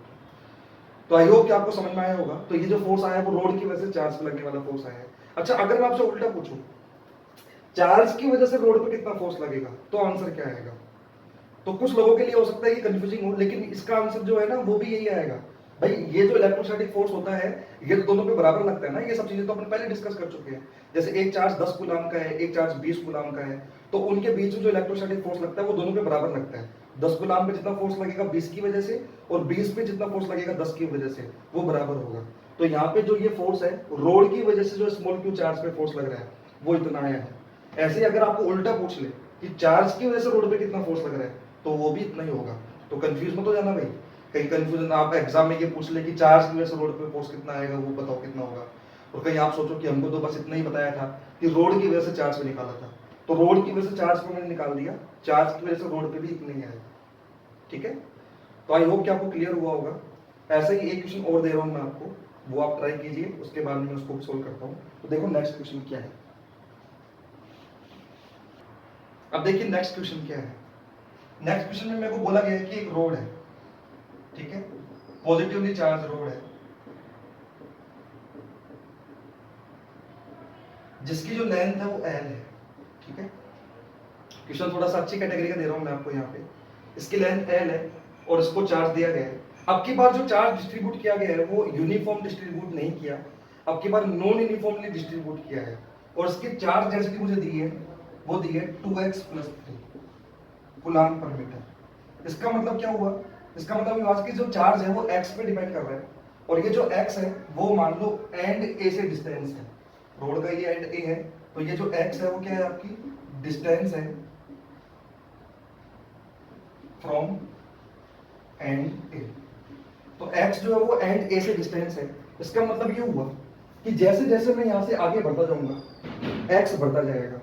तो आई होप कि आपको समझ में आया होगा। तो ये जो फोर्स आया है वो रोड की वजह से चार्ज पे लगने वाला फोर्स आया है। अच्छा, अगर मैं आपसे उल्टा पूछूं चार्ज की वजह से रोड पे कितना फोर्स लगेगा, तो आंसर क्या आएगा? तो कुछ लोगों के लिए हो सकता है कि कंफ्यूजिंग हो, लेकिन इसका आंसर जो है ना वो भी यही आएगा, भाई ये जो इलेक्ट्रोस्टैटिक फोर्स होता है ये तो दोनों पे बराबर लगता है ना, ये सब चीजें तो अपन पहले डिस्कस कर चुके हैं। जैसे एक चार्ज 10 कूलाम का है, एक चार्ज 20 कूलाम का है, तो उनके बीच में जो इलेक्ट्रोस्टैटिक फोर्स लगता है वो दोनों पे बराबर लगता है। 10 कूलाम पे जितना फोर्स लगेगा 20 की वजह से, और 20 पे जितना फोर्स लगेगा 10 की वजह से, वो बराबर होगा। तो यहाँ पे जो ये फोर्स है रोड की वजह से जो स्मॉल क्यू चार्ज पे फोर्स लग रहा है वो इतना आया है। ऐसे ही अगर आपको उल्टा पूछ ले कि चार्ज की वजह से रोड पे कितना फोर्स लग रहा है, तो वो भी इतना ही होगा। तो कंफ्यूज मत हो जाना भाई, कहीं कंफ्यूजन आप एग्जाम में ये पूछ ले कि चार्ज की वजह से रोड पे फोर्स कितना आएगा वो बताओ कितना होगा, और कहीं आप सोचो कि हमको तो बस इतना ही बताया था कि रोड की वजह से चार्ज पे निकाला था, तो रोड की वजह से चार्ज पे मैंने निकाल दिया, चार्ज की वजह से रोड पे भी इतना ही आएगा। ठीक है, तो आई होप कि आपको क्लियर हुआ होगा। ऐसे ही एक क्वेश्चन और दे रहा हूं मैं आपको, वो आप ट्राई कीजिए, उसके बाद में उसको सोल्व करता हूं। तो देखो नेक्स्ट क्वेश्चन क्या है। अब देखिए नेक्स्ट क्वेश्चन क्या है। नेक्स्ट क्वेश्चन में मेरे को बोला गया है कि एक रोड है, ठीक है, पॉजिटिवली चार्ज रोड है, जिसकी जो लेंथ है वो एल है। ठीक है, क्वेश्चन थोड़ा सा अच्छी कैटेगरी का दे रहा हूं मैं आपको यहाँ पे। इसकी लेंथ एल है और इसको चार्ज दिया गया है। अब की बार जो चार्ज डिस्ट्रीब्यूट किया गया है वो यूनिफॉर्म डिस्ट्रीब्यूट नहीं किया, अब की बार नॉन यूनिफॉर्मली डिस्ट्रीब्यूट किया है, और इसकी चार्ज डेंसिटी मुझे दी है, वो दी है 2x+3 कूलाम पर मीटर। इसका मतलब क्या हुआ, इसका मतलब आज की जो चार्ज है वो x पे डिपेंड कर रहा है, और ये जो x है वो मान लो एंड a से डिस्टेंस है, रोड का ये एंड a है, तो ये जो x है वो क्या है आपकी डिस्टेंस है फ्रॉम एंड a। तो x जो है वो एंड a से डिस्टेंस है। इसका मतलब ये हुआ कि जैसे जैसे मैं यहां से आगे बढ़ता जाऊंगा x बढ़ता जाएगा।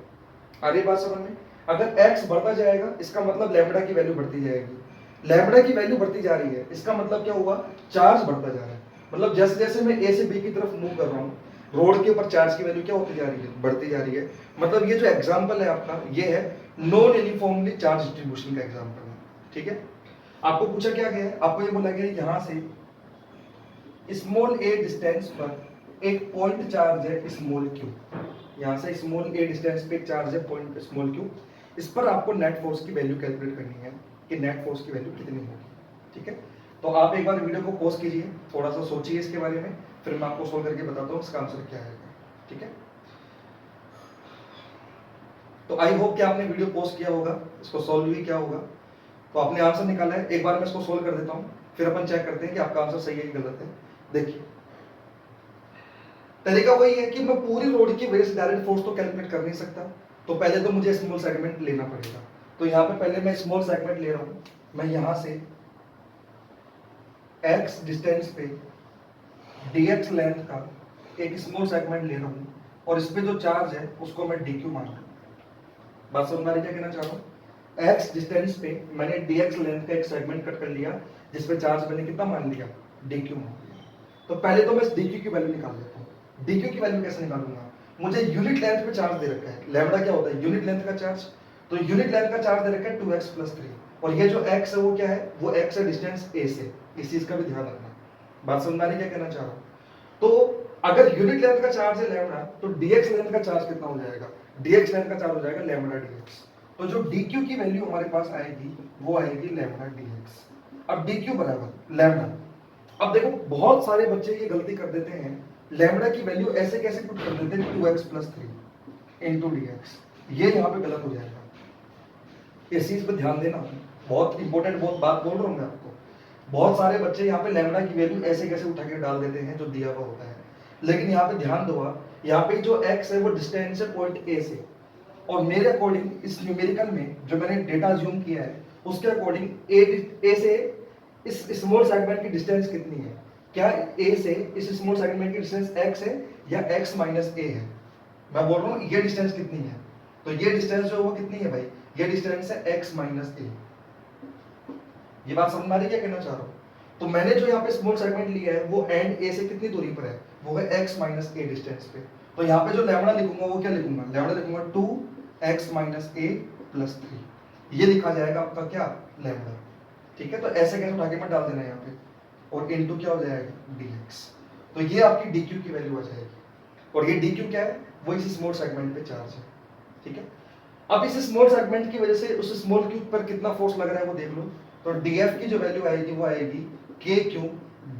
आ रही बात समझ में? अगर x बढ़ता जाएगा इसका मतलब लैम्बडा की वैल्यू बढ़ती जाएगी, लैम्बडा की वैल्यू बढ़ती जा रही है, इसका मतलब क्या हुआ, चार्ज बढ़ता जा रहा है। मतलब जैसे जैसे मैं a से b की तरफ मूव कर रहा हूँ, रोड के ऊपर चार्ज की वैल्यू क्या होती जा रही है, बढ़ती जा रही है। मतलब ये जो एग्जांपल है आपका, ये है नॉन यूनिफॉर्मली चार्ज डिस्ट्रीब्यूशन का एग्जांपल है। ठीक है, आपको पूछा क्या गया है, आपको ये बोला गया है यहां से स्मॉल a डिस्टेंस पर एक पॉइंट चार्ज है स्मॉल q, यहां से स्मॉल a डिस्टेंस पे एक चार्ज है पॉइंट स्मॉल q, इस पर आपको नेट फोर्स की वैल्यू कैलकुलेट करनी है कि नेट फोर्स की वैल्यू कितनी होगी। ठीक है, तो आप एक बार वीडियो को पॉज कीजिए, थोड़ा सा सोचिए इसके बारे में, फिर मैं आपको सोल्व करके बताता हूँ इसका आंसर क्या आएगा। ठीक है, तो आई होप कि आपने वीडियो पॉज किया होगा, इसको सोल्व भी किया होगा, तो आपने आंसर निकाला है। एक बार मैं इसको सोल्व कर देता हूँ, फिर अपन चेक करते हैं कि आपका आंसर सही है कि गलत है। देखिए तरीका वही है कि मैं पूरी रोड की वजह से डायरेक्ट फोर्स तो कैलकुलेट कर नहीं सकता, तो पहले तो मुझे स्मॉल सेगमेंट लेना पड़ेगा। तो यहाँ पे पहले मैं स्मॉल सेगमेंट ले रहा हूँ, मैं यहाँ से x डिस्टेंस पे dx लेंथ का एक स्मॉल सेगमेंट ले रहा हूँ, और इस पे जो चार्ज है उसको मैं dq मान रहा हूँ। बात समझ में आ रही है क्या कहना चाह रहा हूँ? x डिस्टेंस पे मैंने dx लेंथ का एक सेगमेंट कट कर लिया, जिसपे चार्ज मैंने कितना मान लिया, dq मान लिया। तो पहले तो मैं इस dq की वैल्यू निकाल लेता हूँ। dq की वैल्यू कैसे निकालूंगा, मुझे यूनिट लेंथ पे चार्ज दे रखा है, लैम्बडा क्या होता है, यूनिट लेंथ का चार्ज, तो यूनिट लेंथ का चार्ज दे रखा है 2x+3, और ये जो x है वो क्या है, वो x है डिस्टेंस a से, इस चीज का भी ध्यान रखना। बात समझ में आ रही क्या कहना चाह रहा हूँ? तो अगर यूनिट लेंथ का चार्ज है लैम्बडा, तो dx लेंथ का चार्ज कितना हो जाएगा, dx लेंथ का चार्ज हो जाएगा लैम्बडा dx। तो जो dq की वैल्यू हमारे पास आएगी वो आएगी लैम्बडा dx। अब dq बराबर लैम्बडा। अब देखो बहुत सारे बच्चे ये गलती कर देते हैं, लैम्बडा की वैल्यू ऐसे कैसे पुट कर देते हैं 2x+3 इंटू dx, ये यहाँ पे गलत हो जाएगा। इस चीज पे ध्यान देना, बहुत इंपॉर्टेंट बहुत बात बोल रहा हूँ मैं आपको। बहुत सारे बच्चे यहाँ पे लैम्बडा की वैल्यू ऐसे कैसे उठा के डाल देते हैं जो दिया हुआ होता है, लेकिन यहाँ पे ध्यान दो, यहाँ पे जो x है वो डिस्टेंस है पॉइंट a से, और मेरे अकॉर्डिंग इस न्यूमेरिकल में जो मैंने डेटा ज्यूम किया है उसके अकॉर्डिंग a से इस स्मॉल सेगमेंट की डिस्टेंस कितनी है, क्या a से इस स्मॉल सेगमेंट की डिस्टेंस x है या x माइनस a है। मैं बोल रहा हूँ ये डिस्टेंस कितनी है, तो ये डिस्टेंस जो है वो कितनी है भाई, ये डिस्टेंस है x माइनस a। ये बात समझ में आ रही है क्या कहना चाह रहा हूँ? तो मैंने जो यहाँ पे स्मॉल सेगमेंट लिया है वो एंड a से कितनी दूरी पर है, वो है x माइनस a डिस्टेंस पे। तो यहाँ पे जो लैम्बडा लिखूंगा वो क्या लिखूंगा, लैम्बडा लिखूंगा 2x माइनस a प्लस 3, ये लिखा जाएगा आपका क्या लैम्बडा। ठीक है, तो ऐसे कैसे उठा के मत डाल देना यहाँ पे, और इनटू क्या हो जाएगा dx, तो ये आपकी dq की वैल्यू आ जाएगी, और ये dq क्या है, वो इस स्मॉल सेगमेंट पे चार्ज है। ठीक है, अब इस स्मॉल सेगमेंट की वजह से उस स्मॉल क्यूब पर कितना फोर्स लग रहा है वो देख लो, तो df की जो वैल्यू आएगी वो आएगी kq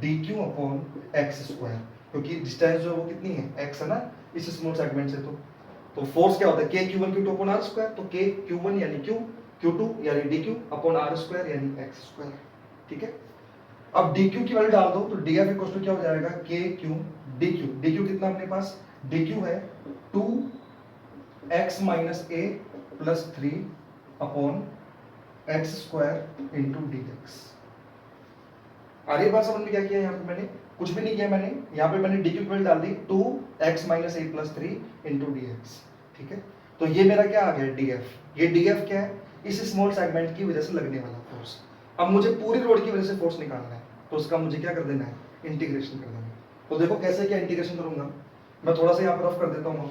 D Q upon X square, क्योंकि डिस्टेंस जो है वो कितनी है, एक्स है ना इस स्मॉल सेगमेंट से। तो फोर्स क्या होता है, के Q one Q two upon R square, तो के क्यू वन यानी क्यू टू यानी D Q upon R square यानी एक्स स्क्वायर। ठीक है, अब डी क्यू की वैल्यू डाल दो तो डी एफ इक्वल टू क्या हो जाएगा, के क्यू डी क्यू कितना अपने पास, डी क्यू है 2x minus A plus 3 upon X square into D X. आ रही बात समझ में, क्या किया यहाँ पे मैंने, कुछ भी नहीं किया मैंने, यहाँ पे मैंने डी क्यू की वैल्यू डाल दी 2x minus A plus 3 into D x. ठीक है, तो ये मेरा क्या आ गया, डी एफ। ये डी एफ क्या है, इस स्मॉल सेगमेंट की वजह से लगने वाला फोर्स। अब मुझे पूरी रोड की वजह से फोर्स निकालना है, तो उसका मुझे क्या कर देना है, इंटीग्रेशन कर देना है। तो देखो कैसे क्या इंटीग्रेशन करूंगा, मैं थोड़ा सा यहाँ पर रफ कर देता हूँ।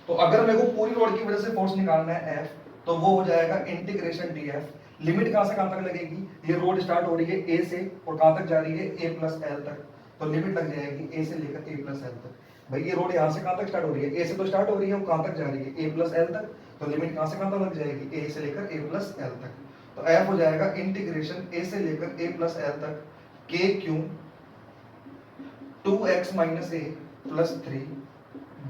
तो अगर मेरे को पूरी रोड की वजह से फोर्स निकालना है एफ, तो वो हो जाएगा इंटीग्रेशन डी एफ। लिमिट कहां से कहां तक लगेगी, ये रोड स्टार्ट हो रही है ए से और कहां तक जा रही है, ए प्लस एल तक, तो लिमिट लग जाएगी ए से लेकर ए प्लस एल तक। भाई ये रोड यहाँ से कहां तक स्टार्ट हो रही है, ए से तो स्टार्ट हो रही है, वो कहां तक जा रही है, ए प्लस एल तक, तो लिमिट कहां से कहां तक लग जाएगी, ए से लेकर ए प्लस एल तक। तो एफ हो जाएगा इंटीग्रेशन ए से लेकर ए प्लस एल तक के Q 2x minus A plus 3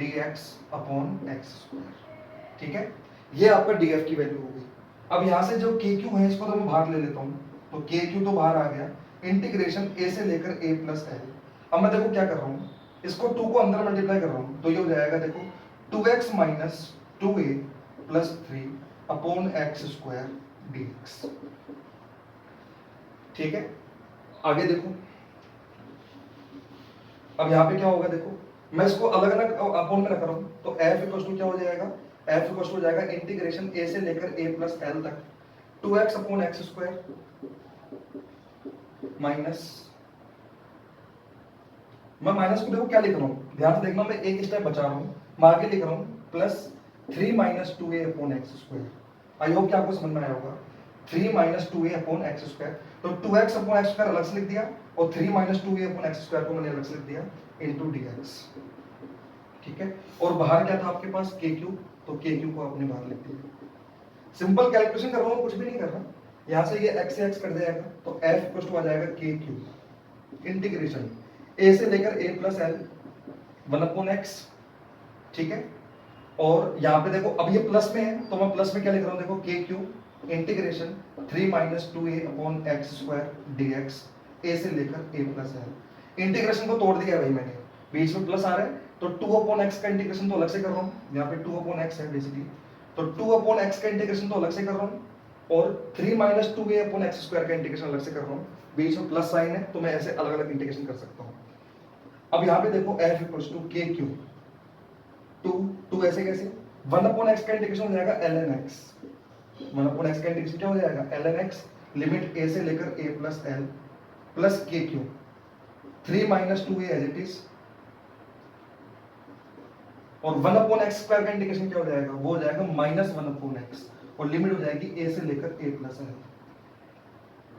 dx upon X square. ठीक है, ये आपका df की वैल्यू होगी। अब यहां से जो kq है इसको तो मैं बाहर ले लेता हूं, तो kq तो बाहर आ गया, इंटीग्रेशन a से लेकर a प्लस एल। अब मैं देखो क्या कर रहा हूं, इसको 2 को अंदर मल्टीप्लाई कर रहा हूं, तो ये हो जाएगा देखो 2x minus 2a plus 3 upon X square dx। ठीक है, आगे देखो, अब यहाँ पे क्या होगा, देखो मैं इसको अलग अलग अपॉन में रख रहा हूं, तो f इक्वल टू क्या हो जाएगा, f इक्वल टू हो जाएगा इंटीग्रेशन a से लेकर a प्लस एल तक 2x upon X square minus, मैं माइनस को देखो क्या लिख रहा हूं, ध्यान से देखना, मैं एक स्टेप बचा रहा हूं, मैं आगे लिख रहा हूं plus 3 minus 2a upon X square. I hope कि आपको समझ में आया होगा, 3 minus 2a upon X square, तो 2x अपॉन एक्स स्क्वायर अलग से लिख दिया और 3 minus 2a upon X square को मैंने अलग से लिख दिया इनटू dx। ठीक है, और बाहर क्या था आपके पास, kq, तो kq को आपने बाहर लिख दिया। सिंपल कैलकुलेशन कर रहा हूं, कुछ भी नहीं कर रहा, यहां से ये x से x कर जाएगा, तो f इक्वल टू आ जाएगा kq इंटीग्रेशन a से लेकर a plus L 1 upon x। ठीक है, और यहाँ पे देखो अब ये प्लस में है, तो मैं प्लस में क्या लिख रहा हूँ, देखो kq integration 3 minus 2a upon X square dx a से लेकर a प्लस एल। इंटीग्रेशन को तोड़ दिया भाई मैंने, बीच में प्लस आ रहा है, तो 2 अपॉन एक्स का इंटीग्रेशन तो अलग से कर रहा हूँ, यहाँ पे 2 अपॉन एक्स है बेसिकली, तो 2 अपॉन एक्स का इंटीग्रेशन तो अलग से कर रहा हूँ, और 3 minus 2a upon X square का इंटीग्रेशन अलग से कर रहा हूँ, बीच में प्लस साइन है, तो मैं ऐसे अलग अलग इंटीग्रेशन कर सकता हूँ। अब यहाँ पे देखो f इक्वल्स टू के क्यू 2 ऐसे कैसे, 1 अपॉन एक्स का इंटीग्रेशन हो जाएगा ln x, 1 अपॉन एक्स का इंटीग्रेशन क्या हो जाएगा, ln x, लिमिट a से लेकर a plus L plus K Q 3 minus 2a as it is, और 1 अपॉन एक्स स्क्वायर का इंटीग्रेशन क्या हो जाएगा, वो हो जाएगा माइनस 1 अपॉन एक्स, और लिमिट हो जाएगी a से लेकर a प्लस एल।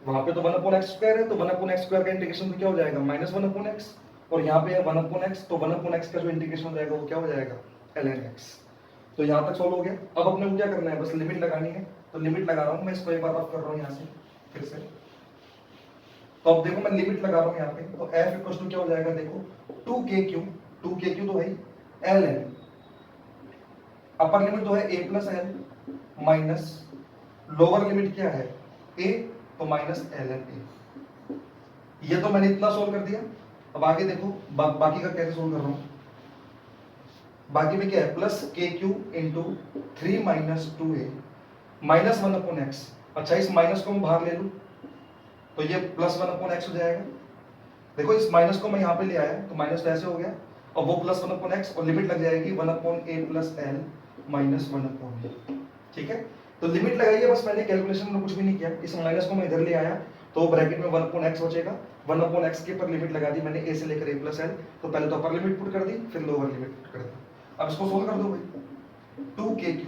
वहां पे तो 1 अपॉन एक्स स्क्वायर है, तो 1 अपॉन एक्स स्क्वायर का इंटीग्रेशन तो क्या हो जाएगा, माइनस 1 अपॉन एक्स, और यहाँ पे है 1 अपॉन एक्स, तो 1 अपॉन एक्स का जो इंटीग्रेशन हो जाएगा वो क्या हो जाएगा, ln x। तो यहाँ तक सॉल्व हो गया। अब अपने को क्या करना है, बस लिमिट लगानी है, तो लिमिट लगा रहा हूँ मैं, इसको एक बार ऑफ कर रहा हूँ यहाँ से फिर से। तो अब देखो मैं लिमिट लगा रहा हूँ यहाँ पे, तो f इक्वल टू क्या हो जाएगा, देखो 2kq तो भाई ln, अपर लिमिट तो है a plus L minus lower limit क्या है a, तो माइनस ln a। ये तो मैंने इतना सोल्व कर दिया। अब आगे देखो बाकी का कैसे सोल्व कर रहा हूं, बाकी में क्या है, plus K Q into 3 minus 2a minus 1 upon x. अच्छा, इस माइनस को मैं बाहर ले लूं, तो ये प्लस 1 अपॉन एक्स हो जाएगा। देखो इस माइनस को मैं यहाँ पे ले आया, तो माइनस तो ऐसे हो गया, और वो प्लस 1 अपॉन एक्स, और लिमिट लग जाएगी 1 upon a plus L minus 1 upon a। ठीक है, तो लिमिट लगाइए, बस मैंने कैलकुलेशन में कुछ भी नहीं किया, इस माइनस को मैं इधर ले आया, तो ब्रैकेट में 1 अपॉन एक्स बचेगा, 1 अपॉन एक्स के ऊपर लिमिट लगा दी मैंने a से लेकर a प्लस एल, तो पहले तो अपर लिमिट पुट कर दी, फिर लोअर लिमिट पुट कर दी। अब इसको सोल्व कर दो भाई, 2kq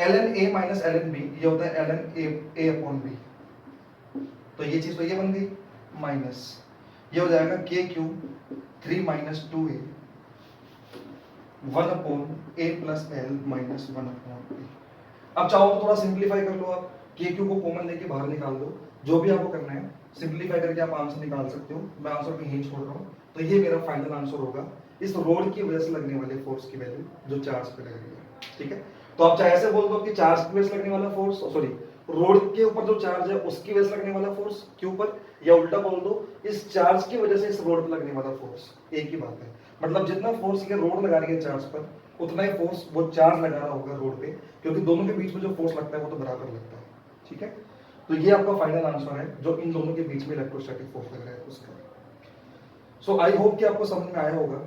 ln a minus ln b, ये होता है ln a अपॉन b, तो ये चीज तो ये बन गई, माइनस ये हो जाएगा kq 3 minus 2a 1 upon a plus L minus 1 upon a। अब चाहो तो थोड़ा सिंप्लीफाई कर लो आप, के क्यू को कॉमन लेके बाहर निकाल दो, जो भी आपको करना है सिंप्लीफाई करके आप आंसर निकाल सकते हो। मैं आंसर को यहीं छोड़ रहा हूँ। तो ये मेरा फाइनल आंसर होगा इस रोड की वजह से लगने वाले फोर्स की वैल्यू जो चार्ज पे लग रही है। ठीक है, तो आप चाहे ऐसे बोल दो कि चार्ज की वजह से लगने वाला फोर्स, सॉरी रोड के ऊपर जो चार्ज है उसकी वजह से लगने वाला फोर्स के ऊपर, या उल्टा बोल दो इस चार्ज की वजह से इस रोड पर लगने वाला फोर्स। एक ही बात है, मतलब जितना फोर्स ये रोड लगा रही है चार्ज पर उतना ही फोर्स वो चार्ज लगा रहा होगा रोड पे, क्योंकि दोनों के बीच में जो फोर्स लगता है वो तो बराबर लगता है। ठीक है, तो ये आपका फाइनल आंसर है जो इन दोनों के बीच में इलेक्ट्रोस्टैटिक फोर्स लग रहा है उसका। सो आई होप कि आपको समझ में आया होगा।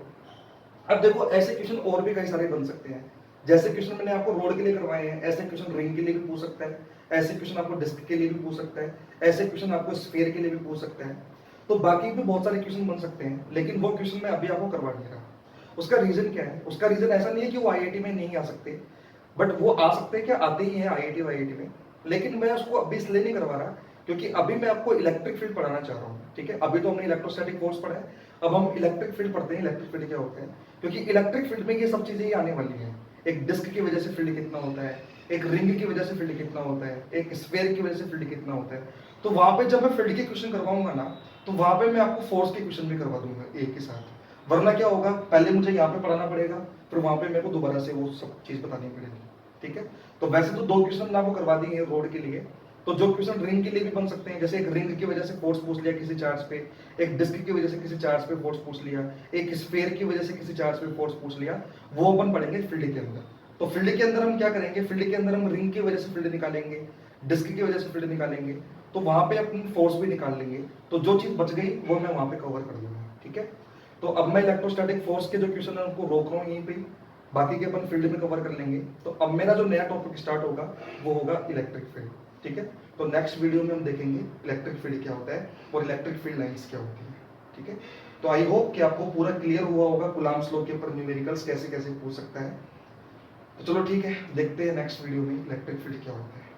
अब देखो ऐसे क्वेश्चन और भी कई सारे बन सकते हैं, जैसे क्वेश्चन मैंने आपको रोड के लिए करवाए हैं, ऐसे क्वेश्चन रिंग के लिए भी पूछ सकता है, ऐसे क्वेश्चन आपको डिस्क के लिए भी पूछ सकता है, ऐसे क्वेश्चन आपको स्फीयर के लिए भी पूछ सकता है। तो बाकी भी बहुत सारे क्वेश्चन बन सकते हैं, लेकिन वो क्वेश्चन मैं अभी आपको करवा नहीं रहा। उसका रीजन क्या है? उसका रीजन ऐसा नहीं है कि वो आईआईटी में नहीं आ सकते, बट वो आ सकते हैं, क्या आते ही हैं आईआईटी में, लेकिन मैं उसको अभी इसलिए नहीं करवा रहा क्योंकि अभी मैं आपको इलेक्ट्रिक फील्ड पढ़ाना चाह रहा हूँ। ठीक है, अभी तो हमने इलेक्ट्रोस्टैटिक फोर्स पढ़ा है, अब हम इलेक्ट्रिक फील्ड पढ़ते हैं। इलेक्ट्रिक फील्ड क्या होता है, क्योंकि इलेक्ट्रिक फील्ड में ये सब चीजें ही आने वाली हैं। एक डिस्क की वजह से फील्ड कितना होता है, एक रिंग की वजह से फील्ड कितना होता है, एक स्फीयर की वजह से फील्ड कितना होता है। तो वहां पे जब मैं फील्ड के क्वेश्चन करवाऊंगा ना, तो वहां पे मैं आपको फोर्स के क्वेश्चन भी करवा दूंगा एक के साथ। वरना क्या होगा, पहले मुझे यहाँ पे पढ़ाना पड़ेगा, फिर वहां पे मेरे को दोबारा से वो सब चीज बतानी पड़ेगी। ठीक है, तो वैसे तो 2 क्वेश्चन आपको करवा दिए रोड के लिए, तो जो क्वेश्चन रिंग के लिए भी बन सकते हैं, जैसे एक रिंग की वजह से फोर्स पूछ लिया किसी चार्ज पे, एक डिस्क की वजह से किसी चार्ज पे फोर्स पूछ लिया, एक स्फीयर की वजह से किसी चार्ज पे फोर्स पूछ लिया, वो अपन पढ़ेंगे फील्ड के अंदर। तो फील्ड के अंदर हम क्या करेंगे, फील्ड के अंदर हम रिंग की वजह से फील्ड निकालेंगे, डिस्क की वजह से फील्ड निकालेंगे, तो वहां पे अपन फोर्स भी निकाल लेंगे। तो जो चीज बच गई वो मैं वहां पे कवर कर दूंगा। ठीक है, तो अब मैं इलेक्ट्रोस्टैटिक फोर्स के जो क्वेश्चन है उनको रोक रहा हूँ यहीं पे, बाकी के अपन फील्ड में कवर कर लेंगे। तो अब मेरा जो नया टॉपिक स्टार्ट होगा वो होगा इलेक्ट्रिक फील्ड। ठीक है, तो नेक्स्ट वीडियो में हम देखेंगे इलेक्ट्रिक फील्ड क्या होता है और इलेक्ट्रिक फील्ड लाइंस क्या होती है। ठीक है, तो आई होप कि आपको पूरा क्लियर हुआ होगा कूलम्ब्स लॉ के ऊपर न्यूमेरिकल्स कैसे कैसे पूछ सकता है। तो चलो ठीक है, देखते हैं नेक्स्ट वीडियो में इलेक्ट्रिक फील्ड क्या होता है।